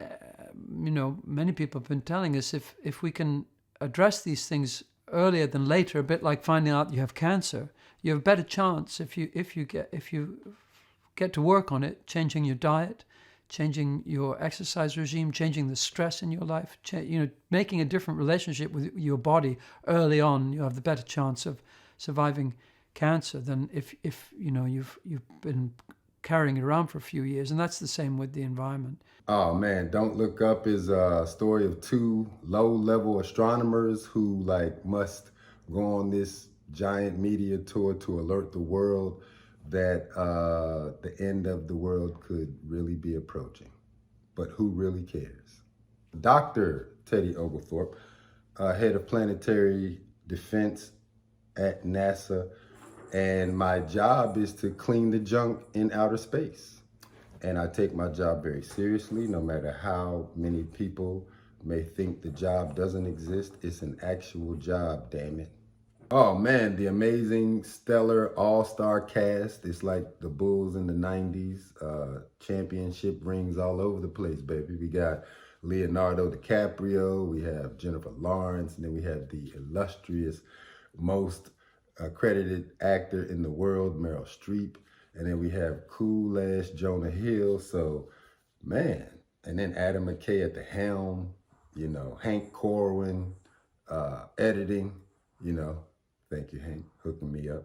Speaker 8: many people have been telling us, if we can address these things earlier than later, a bit like finding out you have cancer, you have a better chance if you get to work on it, changing your diet, changing your exercise regime, changing the stress in your life, making a different relationship with your body early on. You have the better chance of surviving cancer than if you've been carrying it around for a few years. And that's the same with the environment.
Speaker 9: Oh man, Don't Look Up is a story of 2 low-level astronomers who must go on this giant media tour to alert the world that the end of the world could really be approaching. But who really cares? Dr. Teddy Oglethorpe, head of planetary defense at NASA, And my job is to clean the junk in outer space. And I take my job very seriously, no matter how many people may think the job doesn't exist. It's an actual job, damn it. Oh man, the amazing, stellar, all-star cast. It's like the Bulls in the 90s. Championship rings all over the place, baby. We got Leonardo DiCaprio, we have Jennifer Lawrence, and then we have the illustrious, most accredited actor in the world, Meryl Streep. And then we have cool-ass Jonah Hill. So, man. And then Adam McKay at the helm, you know, Hank Corwin, editing, you know. Thank you, Hank, hooking me up.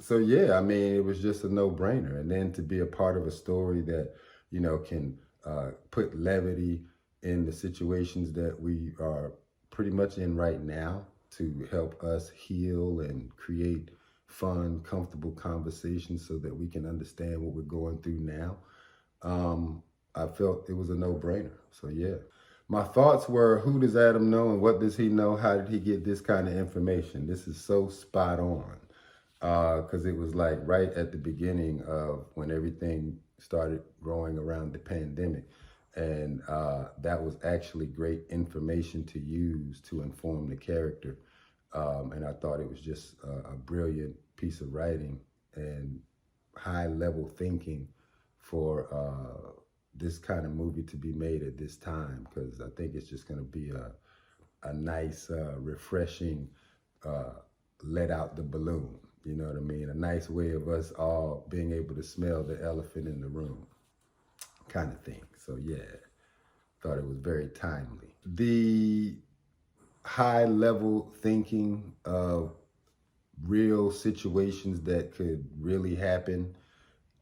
Speaker 9: So yeah, I mean, it was just a no-brainer. And then to be a part of a story that, you know, can put levity in the situations that we are pretty much in right now to help us heal and create fun, comfortable conversations so that we can understand what we're going through now. I felt it was a no-brainer. So yeah. My thoughts were, who does Adam know and what does he know? How did he get this kind of information? This is so spot on. Because it was like right at the beginning of when everything started growing around the pandemic. And that was actually great information to use to inform the character. And I thought it was just a brilliant piece of writing and high level thinking for this kind of movie to be made at this time, because I think it's just going to be a nice, refreshing, let out the balloon. You know what I mean? A nice way of us all being able to smell the elephant in the room kind of thing. So yeah, thought it was very timely. The high level thinking of real situations that could really happen,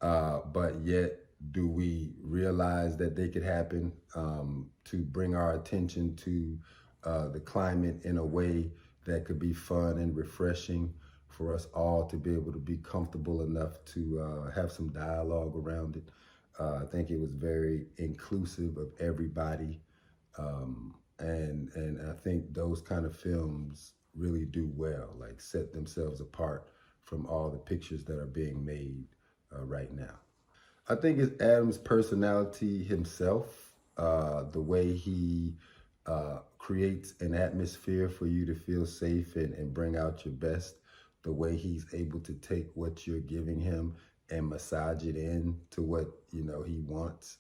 Speaker 9: but yet do we realize that they could happen, to bring our attention to the climate in a way that could be fun and refreshing for us all to be able to be comfortable enough to have some dialogue around it. I think it was very inclusive of everybody. And I think those kind of films really do well, like set themselves apart from all the pictures that are being made right now. I think it's Adam's personality himself, the way he creates an atmosphere for you to feel safe and bring out your best, the way he's able to take what you're giving him and massage it in to what, you know, he wants.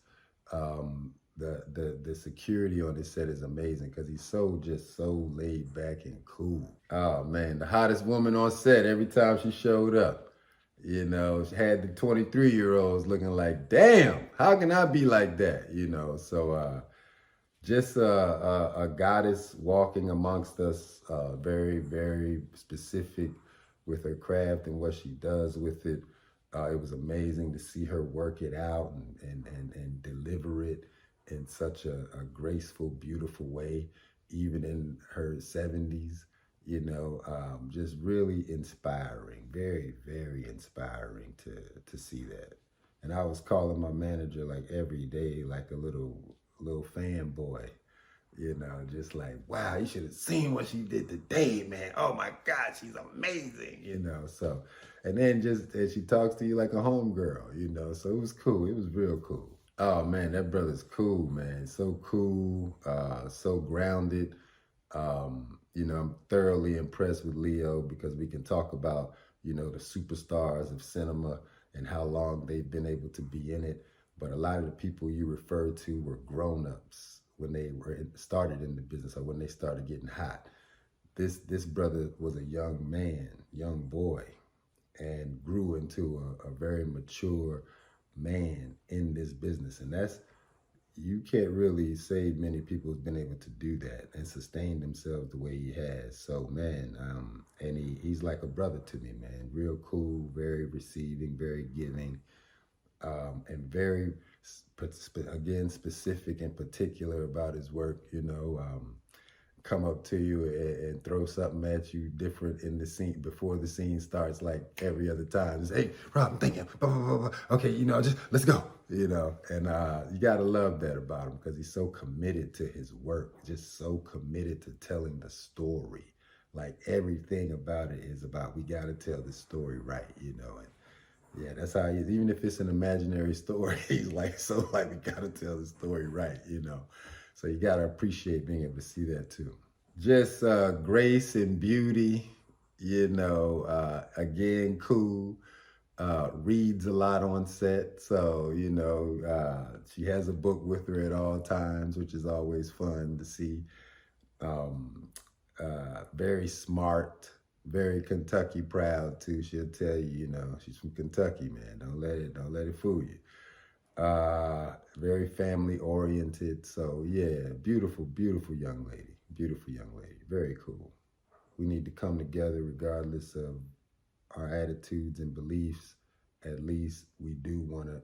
Speaker 9: The security on this set is amazing because he's just so laid back and cool. Oh man, the hottest woman on set every time she showed up. You know, she had the 23-year-olds looking like, damn, how can I be like that? You know, so just a goddess walking amongst us, very, very specific with her craft and what she does with it. It was amazing to see her work it out and deliver it in such a graceful, beautiful way, even in her 70s. You know, just really inspiring, very, very inspiring to see that. And I was calling my manager like every day, like a little fanboy, you know, just like, wow, you should have seen what she did today, man. Oh my God, she's amazing, you know. So, and then and she talks to you like a homegirl, you know. So it was cool. It was real cool. Oh man, that brother's cool, man. So cool, so grounded. You know, I'm thoroughly impressed with Leo because we can talk about, you know, the superstars of cinema and how long they've been able to be in it. But a lot of the people you referred to were grown-ups when they started in the business or when they started getting hot. This brother was a young man, young boy, and grew into a very mature man in this business. And you can't really say many people have been able to do that and sustain themselves the way he has. So man, and he's like a brother to me, man. Real cool, very receiving, very giving, and very, again, specific and particular about his work, you know. Come up to you and throw something at you different in the scene before the scene starts, like every other time. Just, hey, Rob, I'm thinking, blah, blah, blah, blah. Okay, you know, just let's go, you know. And you gotta love that about him because he's so committed to his work, just so committed to telling the story. Like everything about it is about, we got to tell the story right, you know. And yeah, that's how he is. Even if it's an imaginary story, he's like, so like, we got to tell the story right, you know. So you got to appreciate being able to see that too. Just grace and beauty, you know, again, cool. Reads a lot on set, so you know, she has a book with her at all times, which is always fun to see. Very smart, very Kentucky proud too. She'll tell you, you know, she's from Kentucky, man. Don't let it fool you. Very family oriented. So yeah, beautiful, beautiful young lady. Beautiful young lady. Very cool. We need to come together regardless of our attitudes and beliefs. At least we do want to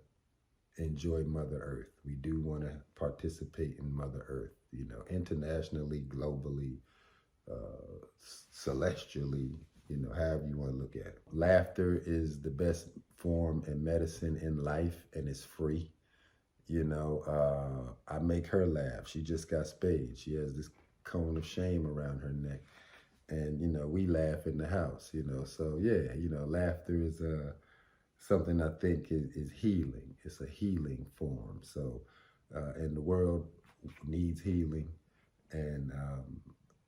Speaker 9: enjoy Mother Earth. We do want to participate in Mother Earth, you know, internationally, globally, celestially, you know, however you want to look at it. Laughter is the best form and medicine in life, and it's free. You know, I make her laugh. She just got spayed. She has this cone of shame around her neck. And, you know, we laugh in the house, you know. So, yeah, you know, laughter is something I think is healing. It's a healing form. So, and the world needs healing. And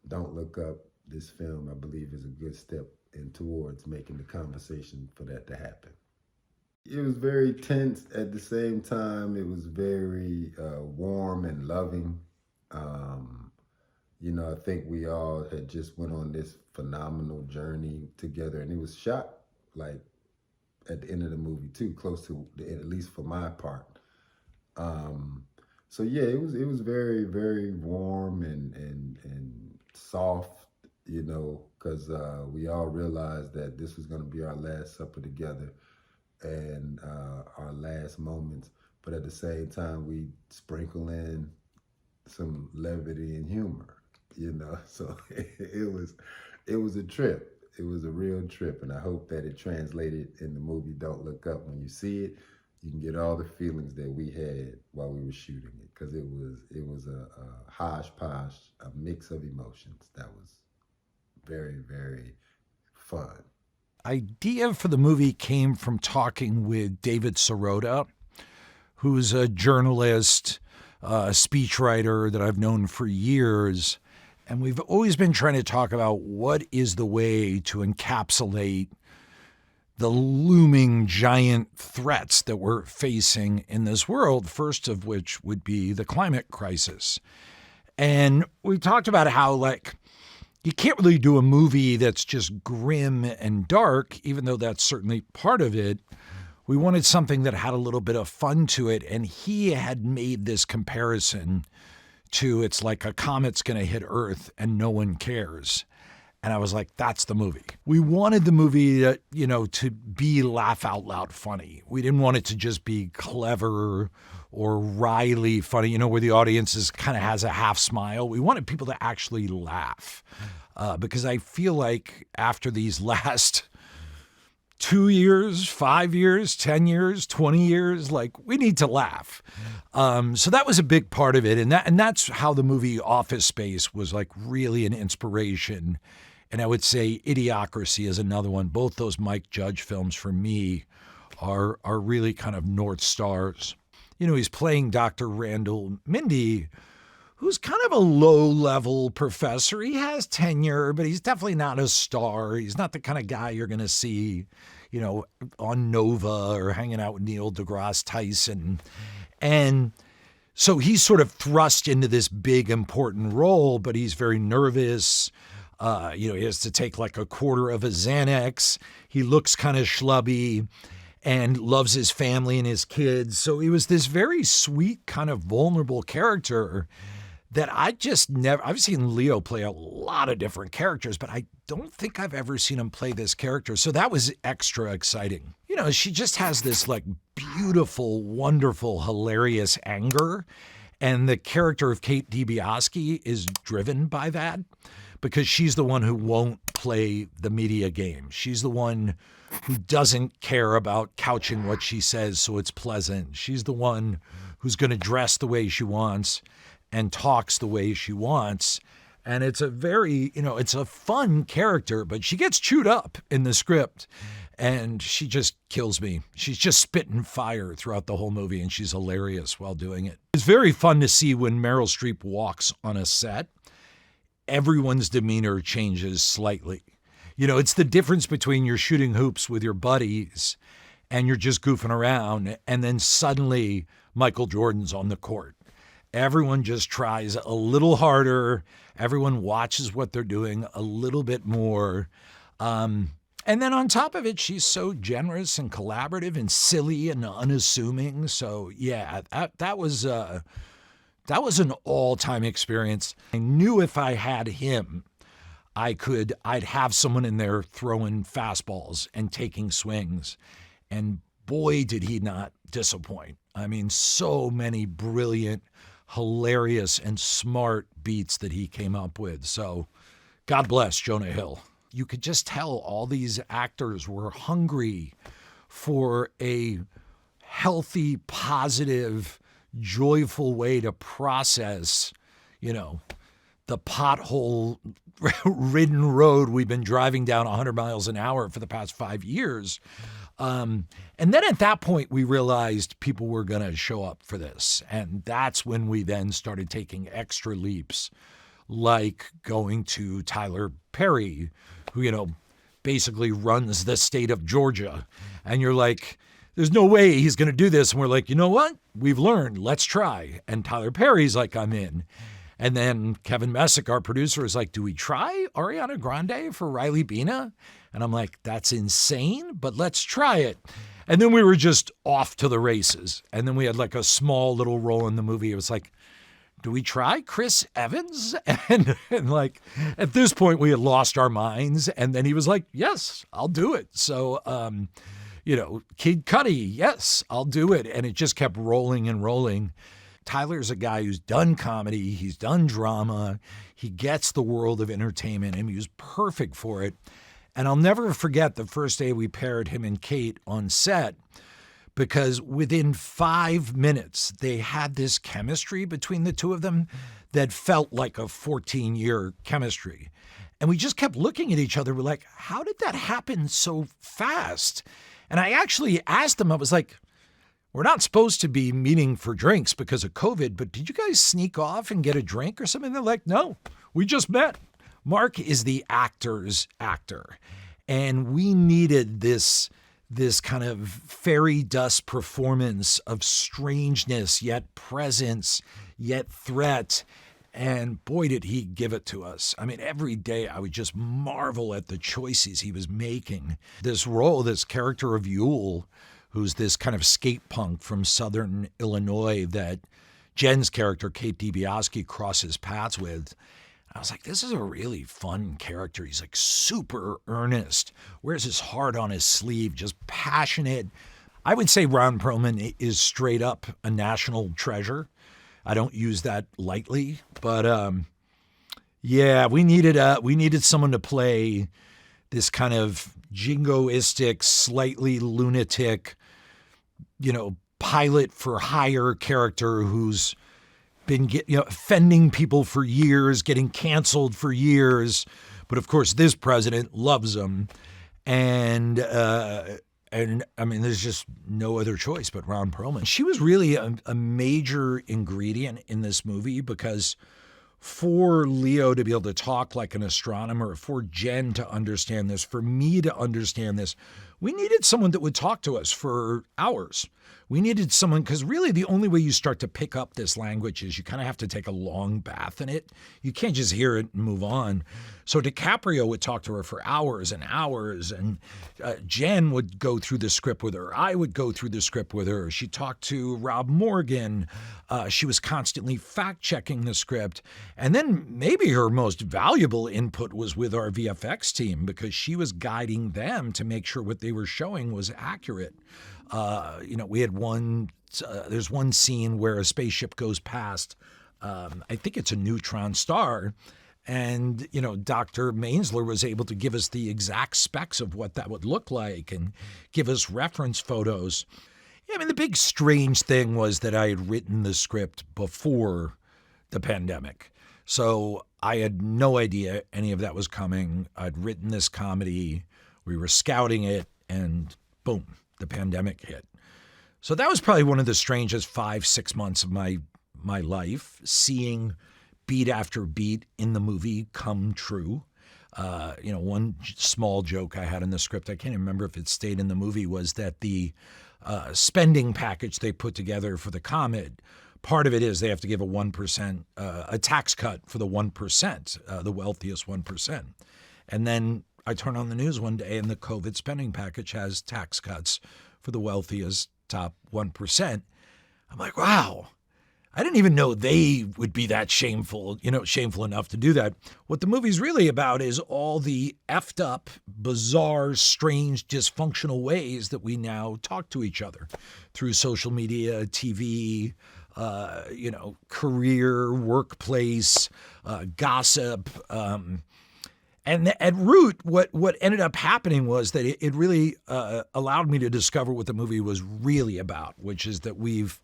Speaker 9: Don't Look Up, this film, I believe, is a good step in towards making the conversation for that to happen. It was very tense. At the same time, it was very warm and loving. You know, I think we all had just went on this phenomenal journey together, and it was shot like at the end of the movie too, close to the end, at least for my part. So yeah, it was very, very warm and soft, you know, because we all realized that this was going to be our last supper together and our last moments. But at the same time, we sprinkle in some levity and humor, you know. So it was a trip. It was a real trip, and I hope that it translated in the movie Don't Look Up. When you see it, you can get all the feelings that we had while we were shooting it, because it was a hodgepodge, a mix of emotions that was very, very fun.
Speaker 10: Idea for the movie came from talking with David Sirota, who's a journalist, a speechwriter that I've known for years. And we've always been trying to talk about what is the way to encapsulate the looming giant threats that we're facing in this world, first of which would be the climate crisis. And we talked about how, like, you can't really do a movie that's just grim and dark, even though that's certainly part of it. We wanted something that had a little bit of fun to it. And he had made this comparison to, it's like a comet's going to hit Earth and no one cares. And I was like, that's the movie. We wanted the movie that, you know, to be laugh out loud funny. We didn't want it to just be clever or wryly funny, you know, where the audience is kind of has a half smile. We wanted people to actually laugh because I feel like after these last 2 years, 5 years, 10 years, 20 years, like, we need to laugh. So that was a big part of it. And that's how the movie Office Space was like really an inspiration. And I would say Idiocracy is another one. Both those Mike Judge films for me are really kind of North Stars. You know, he's playing Dr. Randall Mindy, who's kind of a low-level professor. He has tenure, but he's definitely not a star. He's not the kind of guy you're going to see, you know, on Nova or hanging out with Neil deGrasse Tyson. And so he's sort of thrust into this big, important role, but he's very nervous. You know, he has to take like a quarter of a Xanax. He looks kind of schlubby and loves his family and his kids. So he was this very sweet, kind of vulnerable character that I just never, I've seen Leo play a lot of different characters, but I don't think I've ever seen him play this character. So that was extra exciting. You know, she just has this like beautiful, wonderful, hilarious anger. And the character of Cate Dibiasky is driven by that because she's the one who won't play the media game. She's the one who doesn't care about couching what she says so it's pleasant. She's the one who's going to dress the way she wants and talks the way she wants. And it's a very, it's a fun character, but she gets chewed up in the script and she just kills me. She's just spitting fire throughout the whole movie and she's hilarious while doing it. It's very fun to see when Meryl Streep walks on a set, everyone's demeanor changes slightly. It's the difference between you're shooting hoops with your buddies and you're just goofing around and then suddenly Michael Jordan's on the court. Everyone just tries a little harder. Everyone watches what they're doing a little bit more. And then on top of it, she's so generous and collaborative and silly and unassuming. So yeah, that was an all-time experience. I knew if I had him, I'd have someone in there throwing fastballs and taking swings. And boy, did he not disappoint. I mean, so many brilliant, hilarious and smart beats that he came up with. So God bless Jonah Hill. You could just tell all these actors were hungry for a healthy, positive, joyful way to process, the pothole-ridden road we've been driving down 100 miles an hour for the past 5 years. And then at that point, we realized people were going to show up for this. And that's when we then started taking extra leaps, like going to Tyler Perry, who, basically runs the state of Georgia. And you're like, there's no way he's going to do this. And we're like, you know what? We've learned. Let's try. And Tyler Perry's like, I'm in. And then Kevin Messick, our producer, is like, do we try Ariana Grande for Riley Bina? And I'm like, that's insane, but let's try it. And then we were just off to the races. And then we had like a small little role in the movie. It was like, do we try Chris Evans? And like, at this point, we had lost our minds. And then he was like, yes, I'll do it. So, Kid Cudi, yes, I'll do it. And it just kept rolling and rolling. Tyler's a guy who's done comedy, he's done drama, he gets the world of entertainment, and he was perfect for it. And I'll never forget the first day we paired him and Cate on set, because within 5 minutes, they had this chemistry between the two of them that felt like a 14-year chemistry. And we just kept looking at each other. We're like, how did that happen so fast? And I actually asked them, I was like, we're not supposed to be meeting for drinks because of COVID, but did you guys sneak off and get a drink or something? They're like, no, we just met. Mark is the actor's actor. And we needed this kind of fairy dust performance of strangeness, yet presence, yet threat. And boy, did he give it to us. I mean, every day I would just marvel at the choices he was making. This role, this character of Yule, who's this kind of skate punk from Southern Illinois that Jen's character, Kate Dibiasky, crosses paths with. I was like, this is a really fun character. He's like super earnest, wears his heart on his sleeve, just passionate. I would say Ron Perlman is straight up a national treasure. I don't use that lightly, but yeah, we needed someone to play this kind of jingoistic, slightly lunatic, pilot for hire character who's been offending people for years, getting canceled for years. But of course, this president loves him. And I mean, there's just no other choice but Ron Perlman. She was really a major ingredient in this movie because for Leo to be able to talk like an astronomer, for Jen to understand this, for me to understand this, we needed someone that would talk to us for hours. We needed someone, because really the only way you start to pick up this language is you kind of have to take a long bath in it. You can't just hear it and move on. So DiCaprio would talk to her for hours and hours, and Jen would go through the script with her. I would go through the script with her. She talked to Rob Morgan. She was constantly fact-checking the script. And then maybe her most valuable input was with our VFX team, because she was guiding them to make sure what they were showing was accurate. We had there's one scene where a spaceship goes past, I think it's a neutron star, and, Dr. Mainzer was able to give us the exact specs of what that would look like and give us reference photos. Yeah, I mean, the big strange thing was that I had written the script before the pandemic. So I had no idea any of that was coming. I'd written this comedy. We were scouting it, and boom, the pandemic hit. So that was probably one of the strangest 5-6 months of my life, seeing beat after beat in the movie come true. One small joke I had in the script, I can't even remember if it stayed in the movie, was that the spending package they put together for the Comet, part of it is they have to give a 1%, a tax cut for the 1%, the wealthiest 1%. And then I turn on the news one day and the COVID spending package has tax cuts for the wealthiest top 1%. I'm like, wow. I didn't even know they would be that shameful enough to do that. What the movie's really about is all the effed up, bizarre, strange, dysfunctional ways that we now talk to each other through social media, TV, career, workplace, gossip. And at root, what ended up happening was that it really allowed me to discover what the movie was really about, which is that we've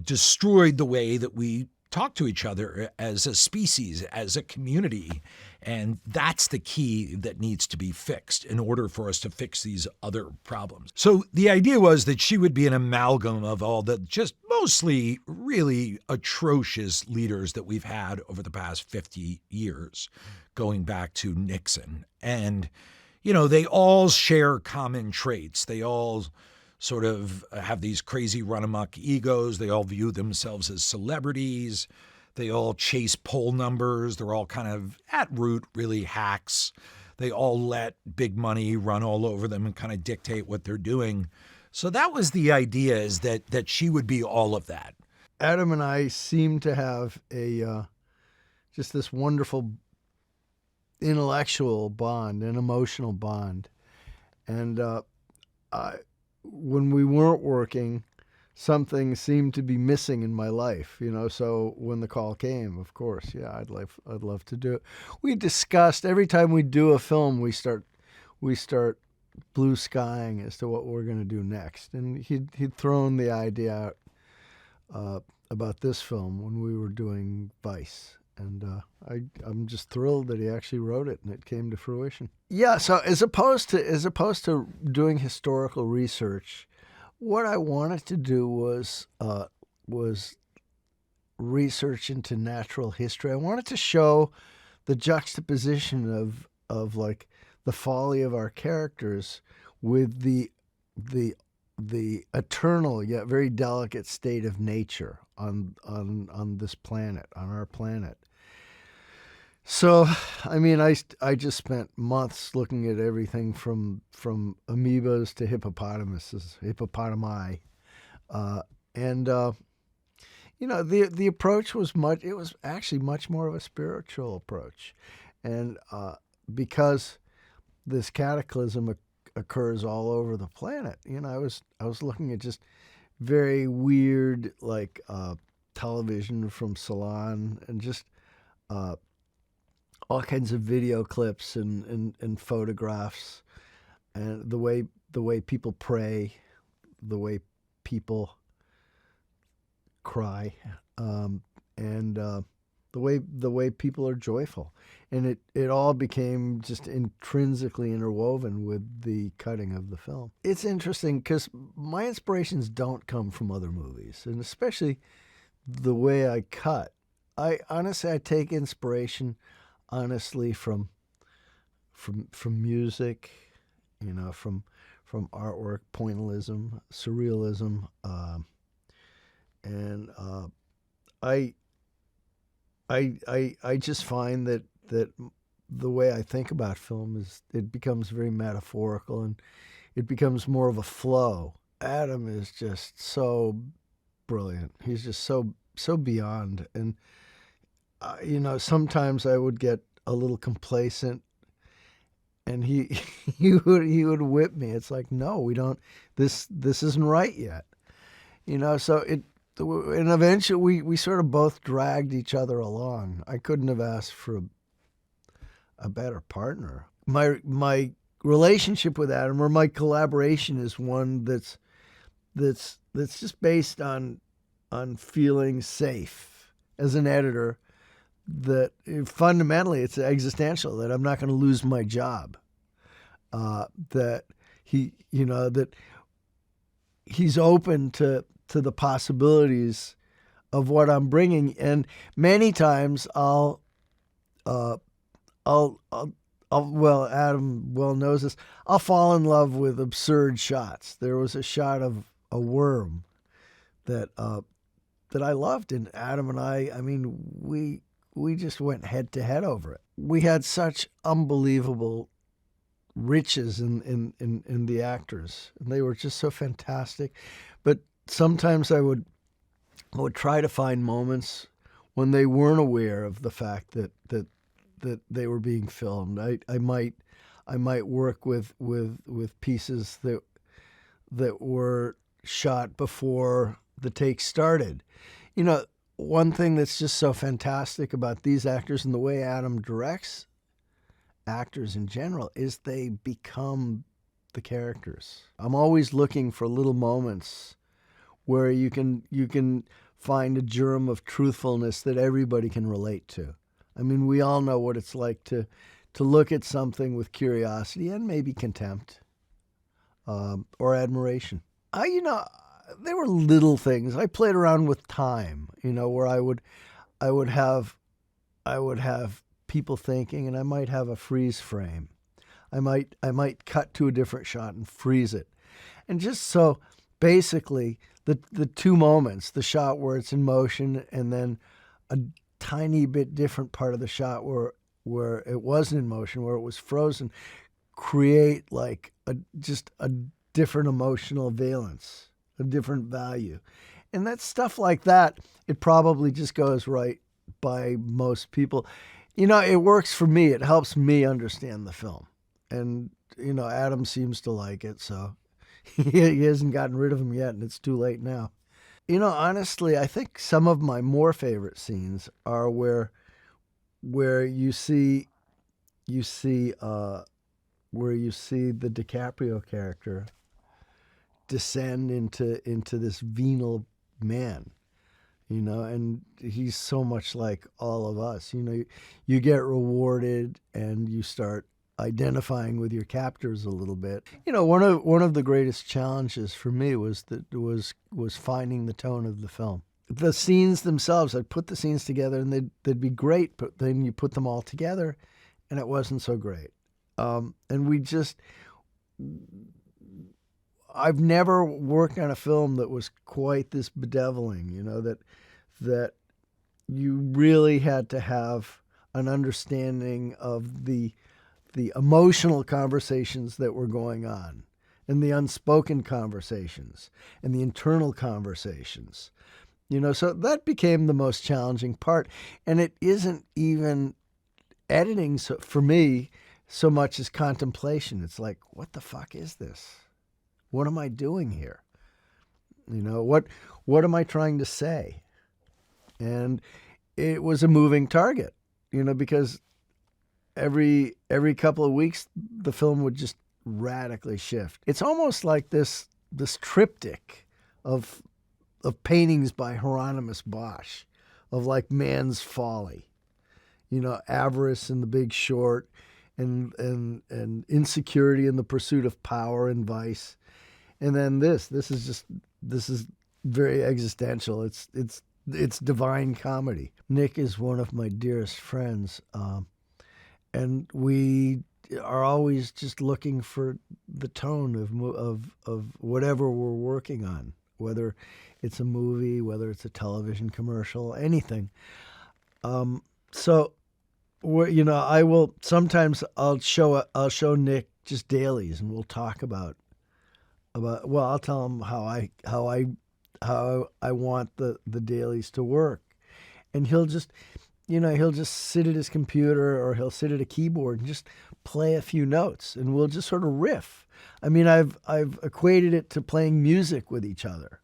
Speaker 10: destroyed the way that we talk to each other as a species, as a community. And that's the key that needs to be fixed in order for us to fix these other problems. So the idea was that she would be an amalgam of all the just mostly really atrocious leaders that we've had over the past 50 years, going back to Nixon. And, they all share common traits. They all sort of have these crazy run-amok egos. They all view themselves as celebrities. They all chase poll numbers. They're all kind of, at root, really hacks. They all let big money run all over them and kind of dictate what they're doing. So that was the idea, is that she would be all of that.
Speaker 11: Adam and I seem to have just this wonderful intellectual bond, an emotional bond. And when we weren't working, something seemed to be missing in my life, so when the call came, of course, I'd love to do it. We discussed every time we do a film, we start blue skying as to what we're going to do next. And he'd thrown the idea out about this film when we were doing Vice. And I'm just thrilled that he actually wrote it and it came to fruition. Yeah, so as opposed to doing historical research, what I wanted to do was research into natural history. I wanted to show the juxtaposition of like the folly of our characters with the eternal yet very delicate state of nature on this planet, on our planet. So, I just spent months looking at everything from amoebas to hippopotami. The approach was actually much more of a spiritual approach. And because this cataclysm occurs all over the planet, I was looking at just very weird, like television from Ceylon, and just all kinds of video clips and photographs, and the way people pray, the way people cry, and the way people are joyful, and it all became just intrinsically interwoven with the cutting of the film. It's interesting because my inspirations don't come from other movies, and especially the way I cut. I take inspiration honestly from music, from artwork, pointillism, surrealism, and I just find that the way I think about film is it becomes very metaphorical and it becomes more of a flow. Adam is just so brilliant. He's just so beyond. And sometimes I would get a little complacent, and he would whip me. It's like, no, we don't. This isn't right yet. So it. And eventually we sort of both dragged each other along. I couldn't have asked for a better partner. My relationship with Adam, or my collaboration, is one that's just based on feeling safe as an editor, fundamentally it's existential, that I'm not going to lose my job. That that he's open to the possibilities of what I'm bringing, and many times I'll well, Adam well knows this. I'll fall in love with absurd shots. There was a shot of a worm that I loved, and Adam and I mean, we just went head to head over it. We had such unbelievable riches in the actors, and they were just so fantastic. But sometimes I would try to find moments when they weren't aware of the fact that they were being filmed. I might work with pieces that were shot before the take started. One thing that's just so fantastic about these actors and the way Adam directs actors in general is they become the characters. I'm always looking for little moments where you can find a germ of truthfulness that everybody can relate to. I mean, we all know what it's like to look at something with curiosity and maybe contempt or admiration. There were little things. I played around with time, where I would have people thinking, and I might have a freeze frame. I might cut to a different shot and freeze it, and just so basically the two moments, the shot where it's in motion and then a tiny bit different part of the shot where it wasn't in motion, where it was frozen, create like just a different emotional valence, a different value. And that stuff like that, it probably just goes right by most people. It works for me. It helps me understand the film. And, Adam seems to like it, so he hasn't gotten rid of him yet, and it's too late now. Honestly, I think some of my more favorite scenes are where you see the DiCaprio character descend into this venal man, and he's so much like all of us. You get rewarded and you start identifying with your captors a little bit. One of the greatest challenges for me was finding the tone of the film. The scenes themselves, I'd put the scenes together and they'd be great, but then you put them all together and it wasn't so great. And I've never worked on a film that was quite this bedeviling, that you really had to have an understanding of the emotional conversations that were going on, and the unspoken conversations, and the internal conversations. So that became the most challenging part. And it isn't even editing for me so much as contemplation. It's like, what the fuck is this? What am I doing here? What am I trying to say? And it was a moving target, because every couple of weeks the film would just radically shift. It's almost like this triptych of paintings by Hieronymus Bosch, of like man's folly, avarice in The Big Short, and insecurity in the pursuit of power and vice, and then this is very existential. It's divine comedy. Nick is one of my dearest friends, and we are always just looking for the tone of whatever we're working on, whether it's a movie, whether it's a television commercial, anything. So, I will sometimes I'll show Nick just dailies, and we'll talk about. Well, I'll tell him how I want the dailies to work, and he'll just sit at his computer, or he'll sit at a keyboard and just play a few notes, and we'll just sort of riff. I mean, I've equated it to playing music with each other,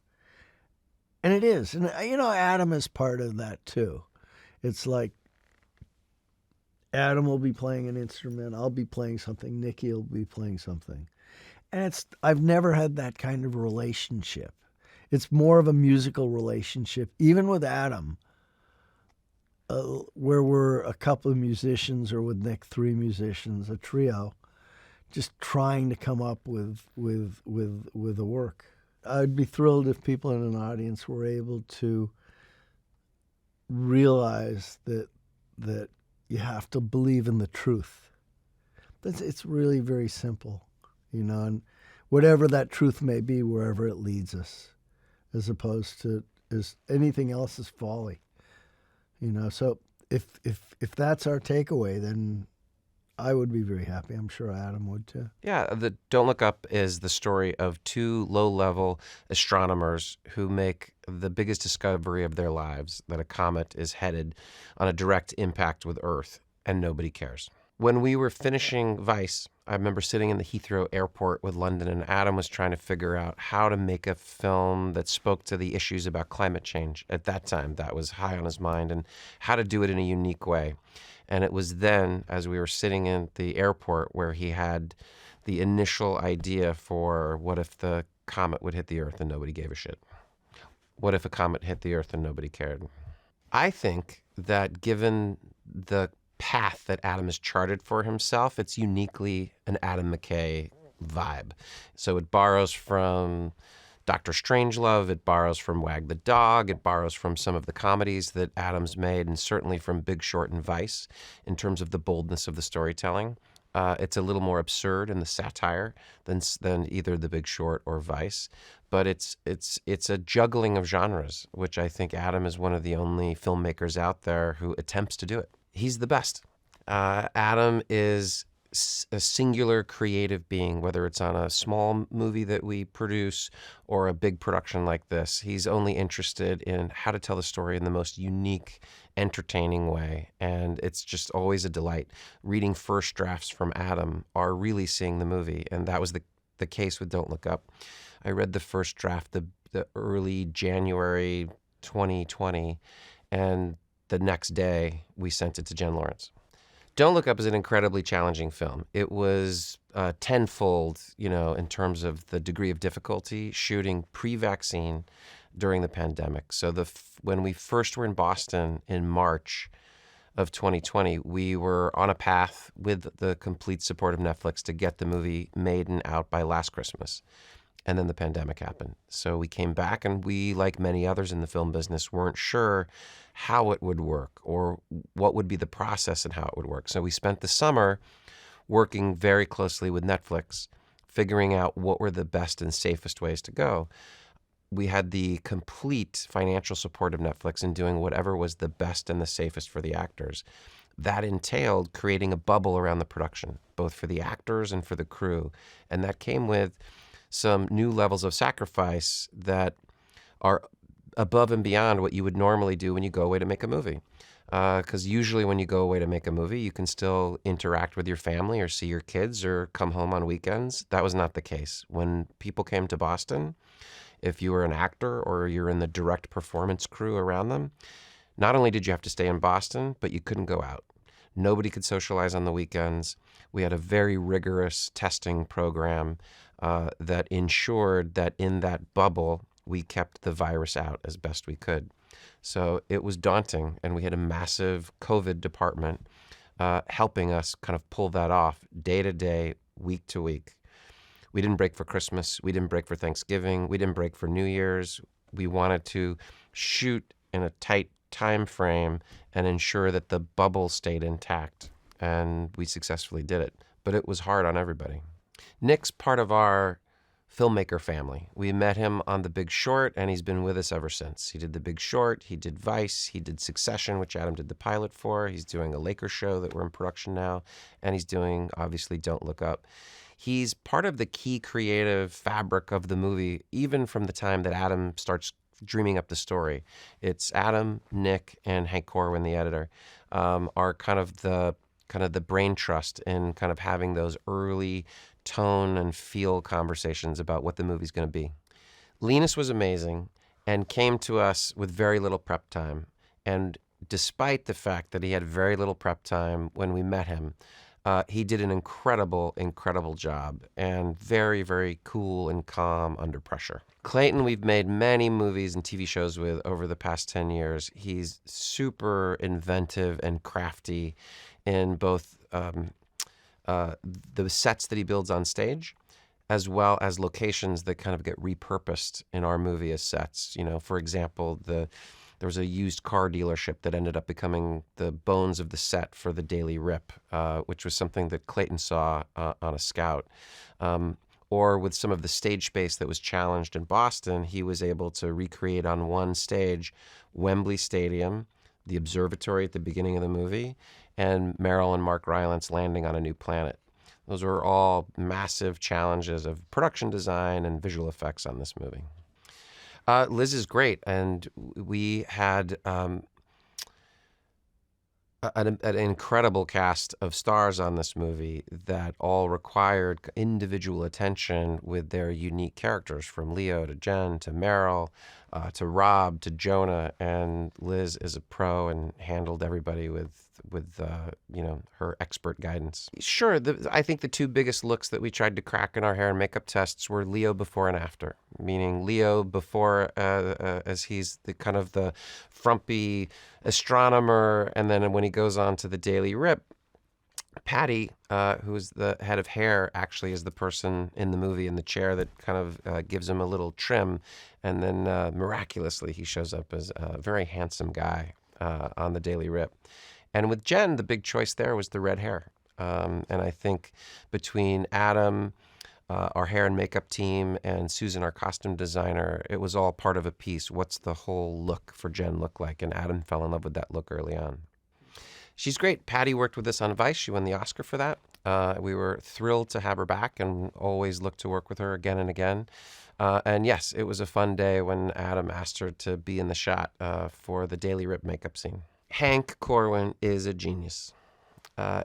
Speaker 11: and it is. And Adam is part of that too. It's like Adam will be playing an instrument, I'll be playing something, Nikki will be playing something, and I've never had that kind of relationship. It's more of a musical relationship, even with Adam. where we're a couple of musicians, or with Nick, 3 musicians, a trio, just trying to come up with a work. I'd be thrilled if people in an audience were able to realize that you have to believe in the truth. It's really very simple, and whatever that truth may be, wherever it leads us, as opposed to anything else is folly. So if that's our takeaway, then I would be very happy. I'm sure Adam would too.
Speaker 12: Yeah, the Don't Look Up is the story of 2 low-level astronomers who make the biggest discovery of their lives, that a comet is headed on a direct impact with Earth, and nobody cares. When we were finishing Vice, I remember sitting in the Heathrow airport with London, and Adam was trying to figure out how to make a film that spoke to the issues about climate change. At that time, that was high on his mind, and how to do it in a unique way. And it was then, as we were sitting in the airport, where he had the initial idea for what if the comet would hit the Earth and nobody gave a shit? What if a comet hit the Earth and nobody cared? I think that given the path that Adam has charted for himself, it's uniquely an Adam McKay vibe. So it borrows from Dr. Strangelove, it borrows from Wag the Dog, it borrows from some of the comedies that Adam's made, and certainly from Big Short and Vice in terms of the boldness of the storytelling. It's a little more absurd in the satire than either The Big Short or Vice, but it's a juggling of genres, which I think Adam is one of the only filmmakers out there who attempts to do it. He's the best. Adam is a singular creative being, whether it's on a small movie that we produce or a big production like this. He's only interested in how to tell the story in the most unique, entertaining way. And it's just always a delight. Reading first drafts from Adam are really seeing the movie. And that was the case with Don't Look Up. I read the first draft the early January 2020, and the next day we sent it to Jen Lawrence. Don't Look Up is an incredibly challenging film. It was tenfold, in terms of the degree of difficulty shooting pre-vaccine during the pandemic. So when we first were in Boston in March of 2020, we were on a path with the complete support of Netflix to get the movie made and out by last Christmas. And then the pandemic happened. So we came back, and we, like many others in the film business, weren't sure how it would work or what would be the process and how it would work. So we spent the summer working very closely with Netflix, figuring out what were the best and safest ways to go. We had the complete financial support of Netflix in doing whatever was the best and the safest for the actors. That entailed creating a bubble around the production, both for the actors and for the crew. And that came with some new levels of sacrifice that are above and beyond what you would normally do when you go away to make a movie. Because usually when you go away to make a movie, you can still interact with your family or see your kids or come home on weekends. That was not the case. When people came to Boston, if you were an actor or you're in the direct performance crew around them, not only did you have to stay in Boston, but you couldn't go out. Nobody could socialize on the weekends. We had a very rigorous testing program that ensured that in that bubble, we kept the virus out as best we could. So it was daunting, and we had a massive COVID department helping us kind of pull that off day to day, week to week. We didn't break for Christmas. We didn't break for Thanksgiving. We didn't break for New Year's. We wanted to shoot in a tight time frame and ensure that the bubble stayed intact, and we successfully did it. But it was hard on everybody. Nick's part of our filmmaker family. We met him on The Big Short, and he's been with us ever since. He did The Big Short, he did Vice, he did Succession, which Adam did the pilot for. He's doing a Lakers show that we're in production now, and he's doing, obviously, Don't Look Up. He's part of the key creative fabric of the movie, even from the time that Adam starts dreaming up the story. It's Adam, Nick, and Hank Corwin, the editor, are kind of the brain trust in kind of having those early tone and feel conversations about what the movie's going to be. Linus was amazing and came to us with very little prep time. And despite the fact that he had very little prep time when we met him, he did an incredible, incredible job, and very, very cool and calm under pressure. Clayton, we've made many movies and TV shows with over the past 10 years. He's super inventive and crafty in both the sets that he builds on stage, as well as locations that kind of get repurposed in our movie as sets. You know, for example, there was a used car dealership that ended up becoming the bones of the set for the Daily Rip, which was something that Clayton saw on a scout. Or with some of the stage space that was challenged in Boston, he was able to recreate on one stage Wembley Stadium, the observatory at the beginning of the movie, and Meryl and Mark Rylance landing on a new planet. Those were all massive challenges of production design and visual effects on this movie. Liz is great, and we had an incredible cast of stars on this movie that all required individual attention with their unique characters, from Leo to Jen to Meryl to Rob to Jonah, and Liz is a pro and handled everybody with her expert guidance. Sure, I think the two biggest looks that we tried to crack in our hair and makeup tests were Leo before and after, meaning Leo before as he's the kind of the frumpy astronomer, and then when he goes on to the Daily Rip, Patty, who's the head of hair, actually is the person in the movie in the chair that kind of gives him a little trim, and then miraculously he shows up as a very handsome guy on the Daily Rip. And with Jen, the big choice there was the red hair. And I think between Adam, our hair and makeup team, and Susan, our costume designer, it was all part of a piece. What's the whole look for Jen look like? And Adam fell in love with that look early on. She's great. Patty worked with us on Vice. She won the Oscar for that. We were thrilled to have her back and always look to work with her again and again. And yes, it was a fun day when Adam asked her to be in the shot for the Daily Rip makeup scene. Hank Corwin is a genius.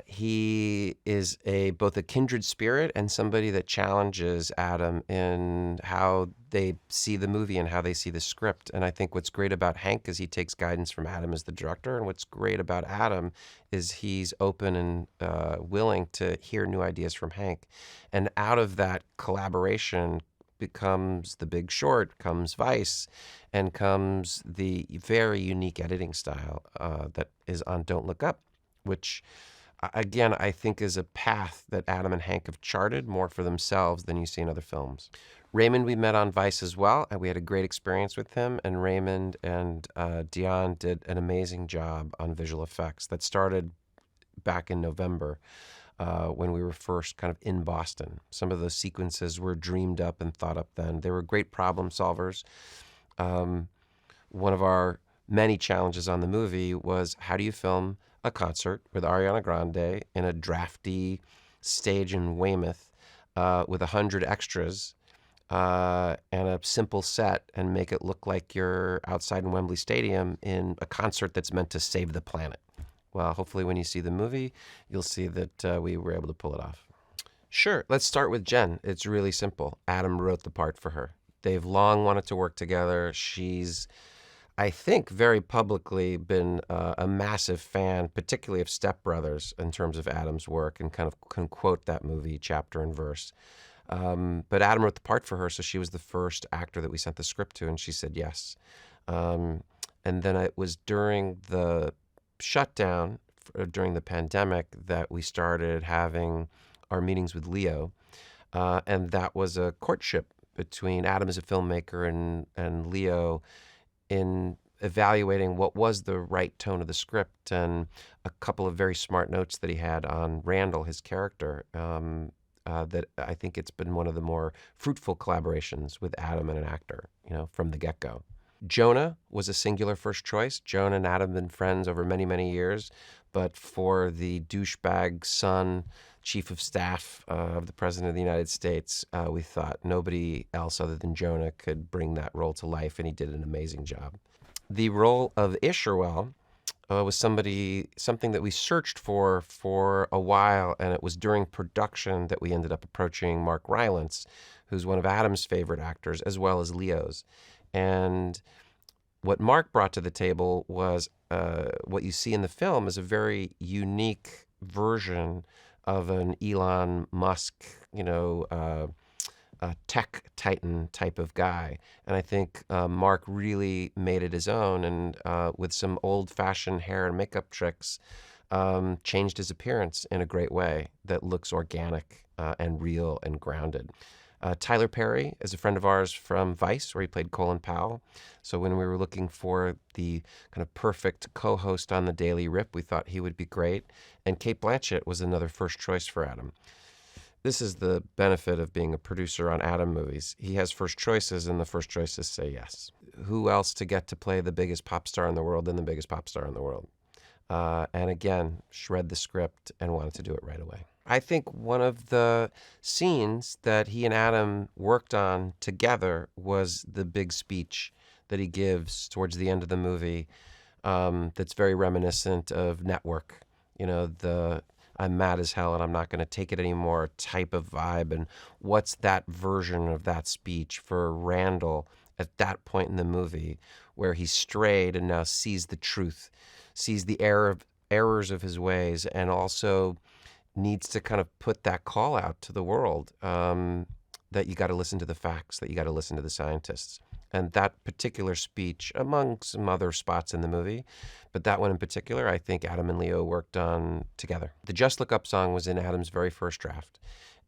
Speaker 12: He is both a kindred spirit and somebody that challenges Adam in how they see the movie and how they see the script. And I think what's great about Hank is he takes guidance from Adam as the director. And what's great about Adam is he's open and willing to hear new ideas from Hank. And out of that collaboration becomes The Big Short, comes Vice, and comes the very unique editing style that is on Don't Look Up, which, again, I think is a path that Adam and Hank have charted more for themselves than you see in other films. Raymond we met on Vice as well, and we had a great experience with him, and Raymond and Dion did an amazing job on visual effects. That started back in November. When we were first kind of in Boston. Some of those sequences were dreamed up and thought up then. They were great problem solvers. One of our many challenges on the movie was, how do you film a concert with Ariana Grande in a drafty stage in Weymouth with 100 extras and a simple set and make it look like you're outside in Wembley Stadium in a concert that's meant to save the planet? Well, hopefully when you see the movie, you'll see that we were able to pull it off. Sure, let's start with Jen. It's really simple. Adam wrote the part for her. They've long wanted to work together. She's, I think, very publicly been a massive fan, particularly of Step Brothers, in terms of Adam's work, and kind of can quote that movie chapter and verse. But Adam wrote the part for her, so she was the first actor that we sent the script to, and she said yes. And then it was during the shutdown, during the pandemic, that we started having our meetings with Leo. And that was a courtship between Adam as a filmmaker and Leo in evaluating what was the right tone of the script, and a couple of very smart notes that he had on Randall, his character, that I think it's been one of the more fruitful collaborations with Adam and an actor, from the get-go. Jonah was a singular first choice. Jonah and Adam have been friends over many, many years, but for the douchebag son, chief of staff of the President of the United States, we thought nobody else other than Jonah could bring that role to life, and he did an amazing job. The role of Isherwell was something that we searched for a while, and it was during production that we ended up approaching Mark Rylance, who's one of Adam's favorite actors, as well as Leo's. And what Mark brought to the table was what you see in the film is a very unique version of an Elon Musk, a tech titan type of guy. And I think Mark really made it his own, and with some old-fashioned hair and makeup tricks, changed his appearance in a great way that looks organic and real and grounded. Tyler Perry is a friend of ours from Vice, where he played Colin Powell. So when we were looking for the kind of perfect co-host on the Daily Rip, we thought he would be great. And Cate Blanchett was another first choice for Adam. This is the benefit of being a producer on Adam movies. He has first choices, and the first choices say yes. Who else to get to play the biggest pop star in the world than the biggest pop star in the world? And again, shred the script and wanted to do it right away. I think one of the scenes that he and Adam worked on together was the big speech that he gives towards the end of the movie, that's very reminiscent of Network. The I'm mad as hell and I'm not going to take it anymore type of vibe. And what's that version of that speech for Randall at that point in the movie, where he's strayed and now sees the truth, sees the errors of his ways, and also needs to kind of put that call out to the world, that you got to listen to the facts, that you got to listen to the scientists. And that particular speech, among some other spots in the movie, but that one in particular, I think Adam and Leo worked on together. The Just Look Up song was in Adam's very first draft,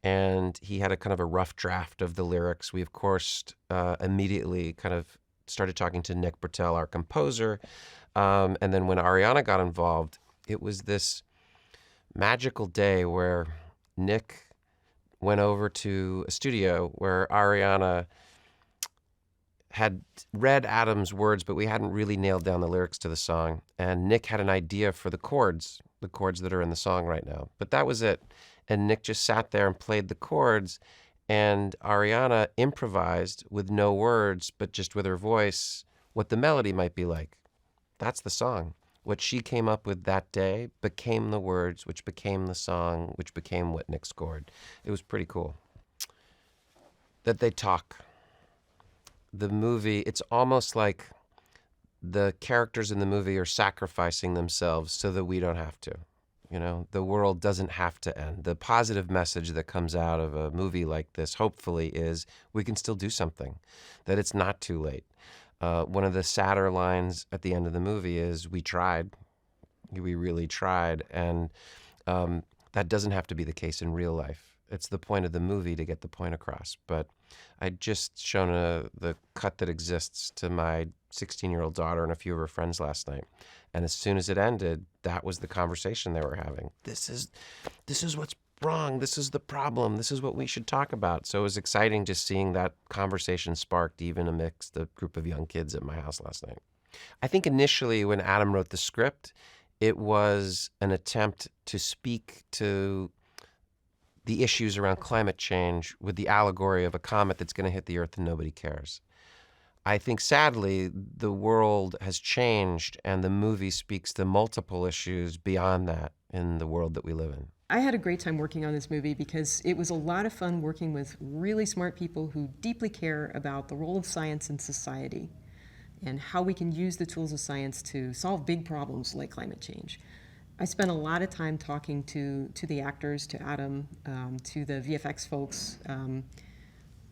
Speaker 12: and he had a kind of a rough draft of the lyrics. We, of course, immediately kind of started talking to Nick Britell, our composer, and then when Ariana got involved, it was this magical day where Nick went over to a studio where Ariana had read Adam's words, but we hadn't really nailed down the lyrics to the song. And Nick had an idea for the chords that are in the song right now. But that was it. And Nick just sat there and played the chords, and Ariana improvised with no words, but just with her voice, what the melody might be like. That's the song. What she came up with that day became the words, which became the song, which became what Nick scored. It was pretty cool. That they talk. The movie, it's almost like the characters in the movie are sacrificing themselves so that we don't have to. The world doesn't have to end. The positive message that comes out of a movie like this, hopefully, is we can still do something, that it's not too late. One of the sadder lines at the end of the movie is, we tried. We really tried. And that doesn't have to be the case in real life. It's the point of the movie to get the point across. But I'd just shown the cut that exists to my 16-year-old daughter and a few of her friends last night. And as soon as it ended, that was the conversation they were having. This is what's wrong. This is the problem. This is what we should talk about. So it was exciting just seeing that conversation sparked even amidst the group of young kids at my house last night. I think initially when Adam wrote the script, it was an attempt to speak to the issues around climate change with the allegory of a comet that's going to hit the Earth and nobody cares. I think, sadly, the world has changed, and the movie speaks to multiple issues beyond that in the world that we live in.
Speaker 13: I had a great time working on this movie because it was a lot of fun working with really smart people who deeply care about the role of science in society and how we can use the tools of science to solve big problems like climate change. I spent a lot of time talking to the actors, to Adam, to the VFX folks.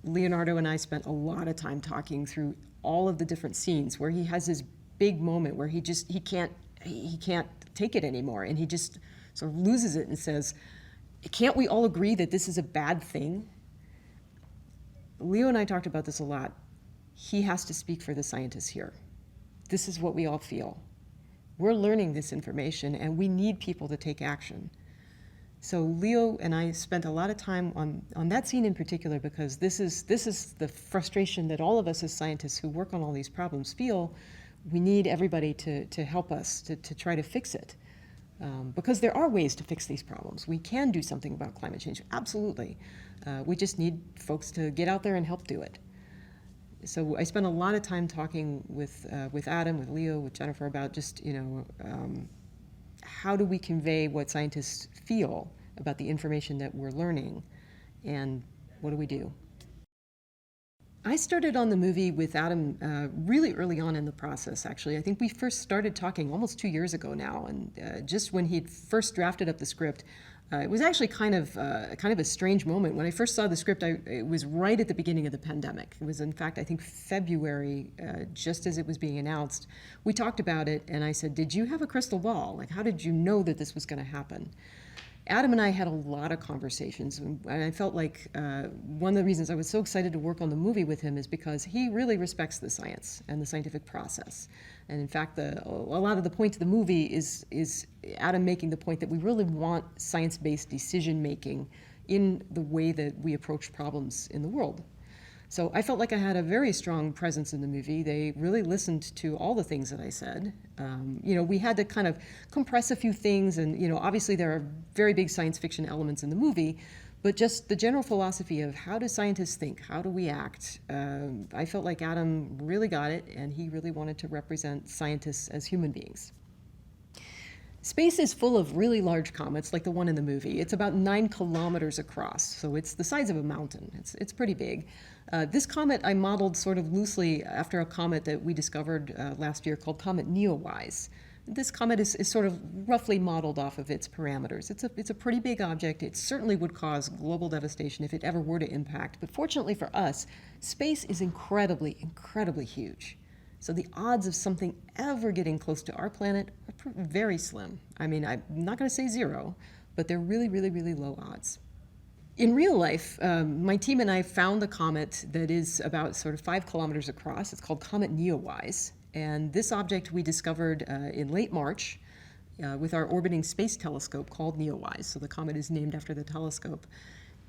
Speaker 13: Leonardo and I spent a lot of time talking through all of the different scenes where he has this big moment where he can't take it anymore, and he just sort of loses it and says, "Can't we all agree that this is a bad thing?" Leo and I talked about this a lot. He has to speak for the scientists here. This is what we all feel. We're learning this information, and we need people to take action. So Leo and I spent a lot of time on that scene in particular because this is the frustration that all of us as scientists who work on all these problems feel. We need everybody to help us to try to fix it. Because there are ways to fix these problems. We can do something about climate change, absolutely. We just need folks to get out there and help do it. So I spent a lot of time talking with Adam, with Leo, with Jennifer about just, how do we convey what scientists feel about the information that we're learning, and what do we do? I started on the movie with Adam really early on in the process, actually. I think we first started talking almost 2 years ago now, and just when he'd first drafted up the script, It was actually kind of a strange moment. When I first saw the script, it was right at the beginning of the pandemic. It was, in fact, I think February, just as it was being announced. We talked about it, and I said, did you have a crystal ball? Like, how did you know that this was going to happen? Adam and I had a lot of conversations, and I felt like one of the reasons I was so excited to work on the movie with him is because he really respects the science and the scientific process. And in fact, a lot of the point of the movie is Adam making the point that we really want science-based decision-making in the way that we approach problems in the world. So I felt like I had a very strong presence in the movie. They really listened to all the things that I said. We had to kind of compress a few things, and obviously there are very big science fiction elements in the movie, but just the general philosophy of how do scientists think, how do we act, I felt like Adam really got it, and he really wanted to represent scientists as human beings. Space is full of really large comets, like the one in the movie. It's about 9 kilometers across, so it's the size of a mountain. It's pretty big. This comet I modeled sort of loosely after a comet that we discovered last year called Comet Neowise. This comet is sort of roughly modeled off of its parameters. It's a pretty big object. It certainly would cause global devastation if it ever were to impact. But fortunately for us, space is incredibly, incredibly huge. So the odds of something ever getting close to our planet are very slim. I mean, I'm not going to say zero, but they're really, really, really low odds. In real life, my team and I found a comet that is about sort of 5 kilometers across. It's called Comet Neowise. And this object we discovered in late March with our orbiting space telescope called Neowise. So the comet is named after the telescope.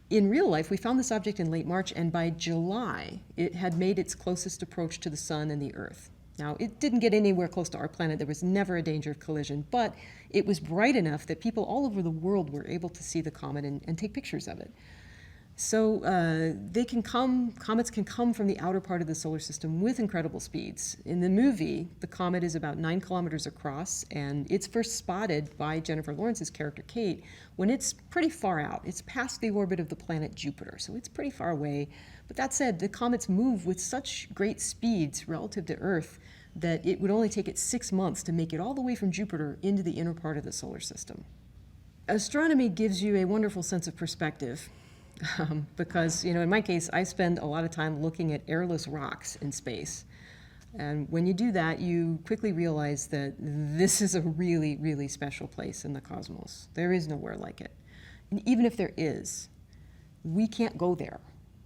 Speaker 13: In real life, we found this object in late March, and by July, it had made its closest approach to the sun and the Earth. Now, it didn't get anywhere close to our planet. There was never a danger of collision, but it was bright enough that people all over the world were able to see the comet and take pictures of it. So comets can come from the outer part of the solar system with incredible speeds. In the movie, the comet is about 9 kilometers across, and it's first spotted by Jennifer Lawrence's character Cate when it's pretty far out. It's past the orbit of the planet Jupiter, so it's pretty far away. But that said, the comets move with such great speeds relative to Earth that it would only take it 6 months to make it all the way from Jupiter into the inner part of the solar system. Astronomy gives you a wonderful sense of perspective. Because, in my case, I spend a lot of time looking at airless rocks in space. And when you do that, you quickly realize that this is a really, really special place in the cosmos. There is nowhere like it. And even if there is, we can't go there.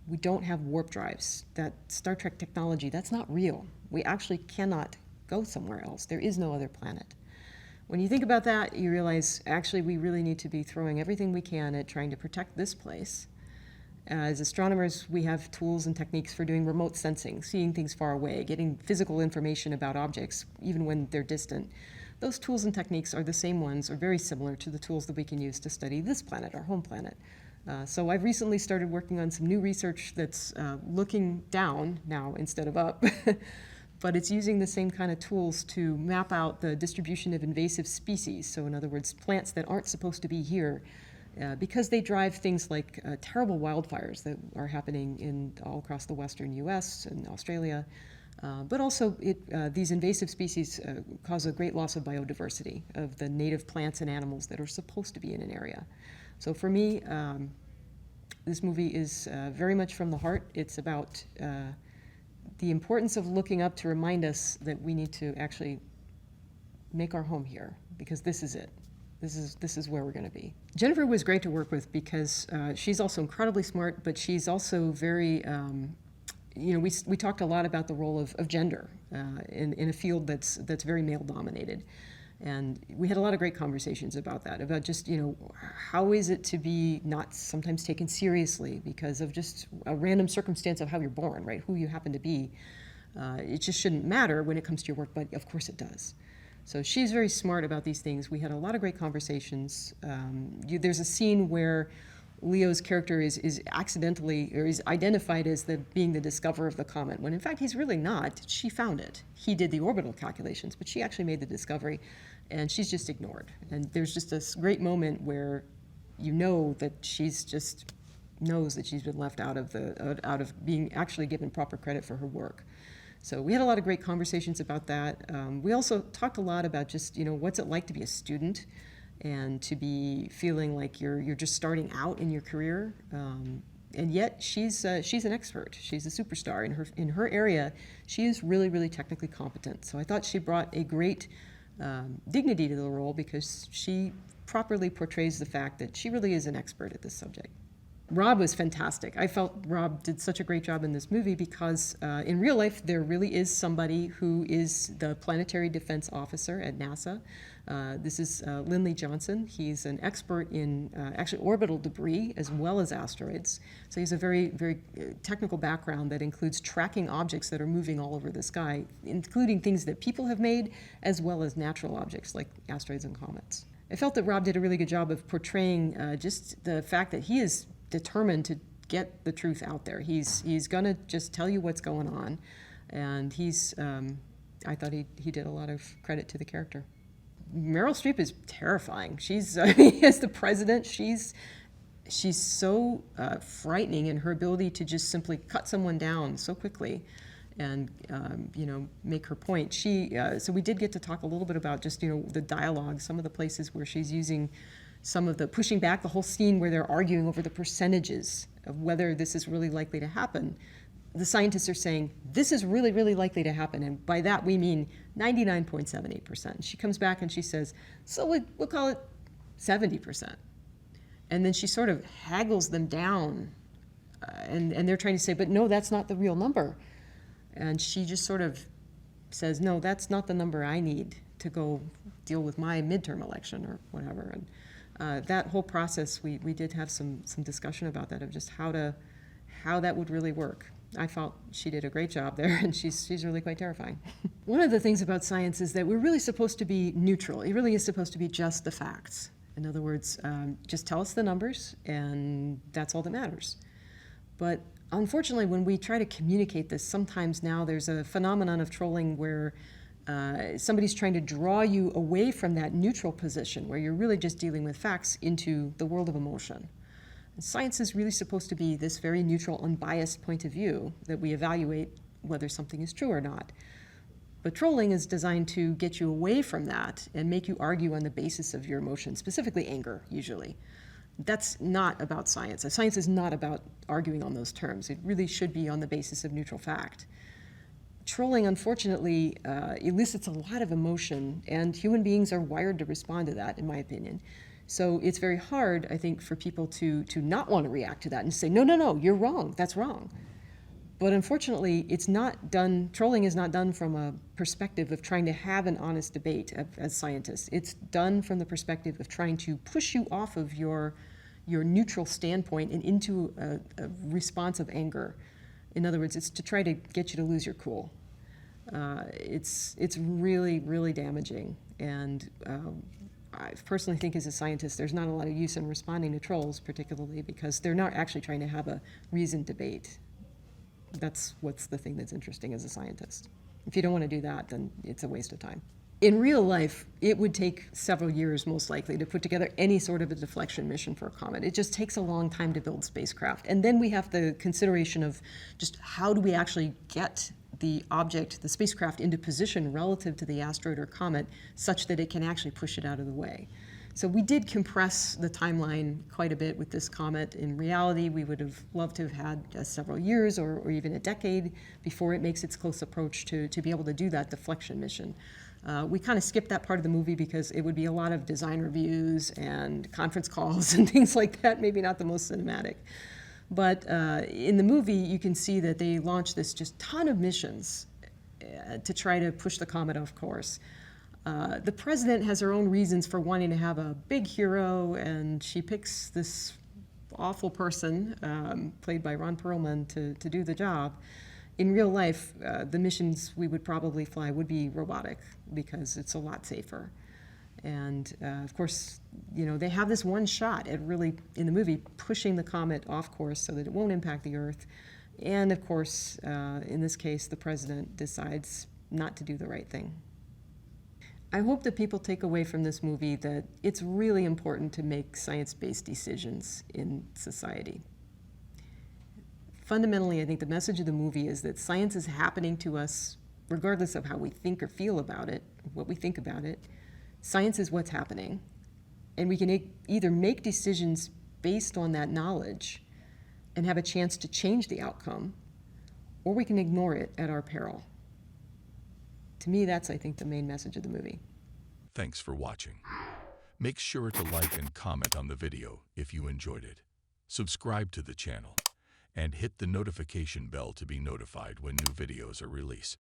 Speaker 13: We don't have warp drives. That Star Trek technology, that's not real. We actually cannot go somewhere else. There is no other planet. When you think about that, you realize, actually, we really need to be throwing everything we can at trying to protect this place. As astronomers, we have tools and techniques for doing remote sensing, seeing things far away, getting physical information about objects, even when they're distant. Those tools and techniques are the same ones, or very similar to the tools that we can use to study this planet, our home planet. So I've recently started working on some new research that's looking down now instead of up, but it's using the same kind of tools to map out the distribution of invasive species. So in other words, plants that aren't supposed to be here, because they drive things like terrible wildfires that are happening all across the western U.S. and Australia. But also, these invasive species cause a great loss of biodiversity of the native plants and animals that are supposed to be in an area. So for me, this movie is very much from the heart. It's about the importance of looking up to remind us that we need to actually make our home here, because this is it. This is where we're going to be. Jennifer was great to work with because she's also incredibly smart, but she's also very, we talked a lot about the role of gender in a field that's very male dominated. And we had a lot of great conversations about that, about just, how is it to be not sometimes taken seriously because of just a random circumstance of how you're born, right? Who you happen to be. It just shouldn't matter when it comes to your work, but of course it does. So she's very smart about these things. We had a lot of great conversations. There's a scene where Leo's character is accidentally, or is identified as being the discoverer of the comet, when in fact he's really not. She found it. He did the orbital calculations, but she actually made the discovery, and she's just ignored. And there's just this great moment where you know that she's just knows that she's been left out of being actually given proper credit for her work. So we had a lot of great conversations about that. We also talked a lot about just, what's it like to be a student and to be feeling like you're just starting out in your career. And yet she's an expert. She's a superstar in her area. She is really, really technically competent. So I thought she brought a great dignity to the role because she properly portrays the fact that she really is an expert at this subject. Rob was fantastic. I felt Rob did such a great job in this movie because in real life there really is somebody who is the planetary defense officer at NASA. This is Lindley Johnson. He's an expert in actually orbital debris as well as asteroids. So he has a very, very technical background that includes tracking objects that are moving all over the sky, including things that people have made as well as natural objects like asteroids and comets. I felt that Rob did a really good job of portraying just the fact that he is determined to get the truth out there. He's gonna just tell you what's going on, and I thought he did a lot of credit to the character. Meryl Streep is terrifying. She's as the president, she's so frightening in her ability to just simply cut someone down so quickly and make her point. So we did get to talk a little bit about just the dialogue, some of the places where she's using some of the pushing back the whole scene where they're arguing over the percentages of whether this is really likely to happen. The scientists are saying, this is really, really likely to happen, and by that we mean 99.78%. She comes back and she says, so we'll call it 70%. And then she sort of haggles them down, and they're trying to say, but no, that's not the real number. And she just sort of says, no, that's not the number I need to go deal with my midterm election or whatever. And that whole process, we did have some discussion about that, of just how that would really work. I felt she did a great job there, and she's really quite terrifying. One of the things about science is that we're really supposed to be neutral. It really is supposed to be just the facts. In other words, just tell us the numbers, and that's all that matters. But unfortunately, when we try to communicate this, sometimes now there's a phenomenon of trolling where somebody's trying to draw you away from that neutral position where you're really just dealing with facts into the world of emotion. And science is really supposed to be this very neutral, unbiased point of view that we evaluate whether something is true or not. But trolling is designed to get you away from that and make you argue on the basis of your emotions, specifically anger, usually. That's not about science. Science is not about arguing on those terms. It really should be on the basis of neutral fact. Trolling, unfortunately, elicits a lot of emotion, and human beings are wired to respond to that, in my opinion. So it's very hard, I think, for people to not want to react to that and say, no, you're wrong, that's wrong. But unfortunately, it's not done, trolling is not done from a perspective of trying to have an honest debate as scientists. It's done from the perspective of trying to push you off of your neutral standpoint and into a response of anger. In other words, it's to try to get you to lose your cool. It's really, really damaging. And I personally think as a scientist, there's not a lot of use in responding to trolls, particularly because they're not actually trying to have a reasoned debate. That's what's the thing that's interesting as a scientist. If you don't want to do that, then it's a waste of time. In real life, it would take several years, most likely, to put together any sort of a deflection mission for a comet. It just takes a long time to build spacecraft. And then we have the consideration of just how do we actually get the object, the spacecraft, into position relative to the asteroid or comet such that it can actually push it out of the way. So we did compress the timeline quite a bit with this comet. In reality, we would have loved to have had several years or even a decade before it makes its close approach to be able to do that deflection mission. We kind of skipped that part of the movie because it would be a lot of design reviews and conference calls and things like that, maybe not the most cinematic. But in the movie, you can see that they launched this just ton of missions to try to push the comet off course. The president has her own reasons for wanting to have a big hero, and she picks this awful person, played by Ron Perlman, to do the job. In real life, the missions we would probably fly would be robotic because it's a lot safer. And of course, they have this one shot at really, in the movie, pushing the comet off course so that it won't impact the Earth. And of course, in this case, the president decides not to do the right thing. I hope that people take away from this movie that it's really important to make science-based decisions in society. Fundamentally, I think the message of the movie is that science is happening to us regardless of how we think or feel about it, what we think about it. Science is what's happening, And we can either make decisions based on that knowledge and have a chance to change the outcome, or we can ignore it at our peril. To me, that's, I think, the main message of the movie.
Speaker 14: Thanks for watching. Make sure to like and comment on the video if you enjoyed it. Subscribe to the channel and hit the notification bell to be notified when new videos are released.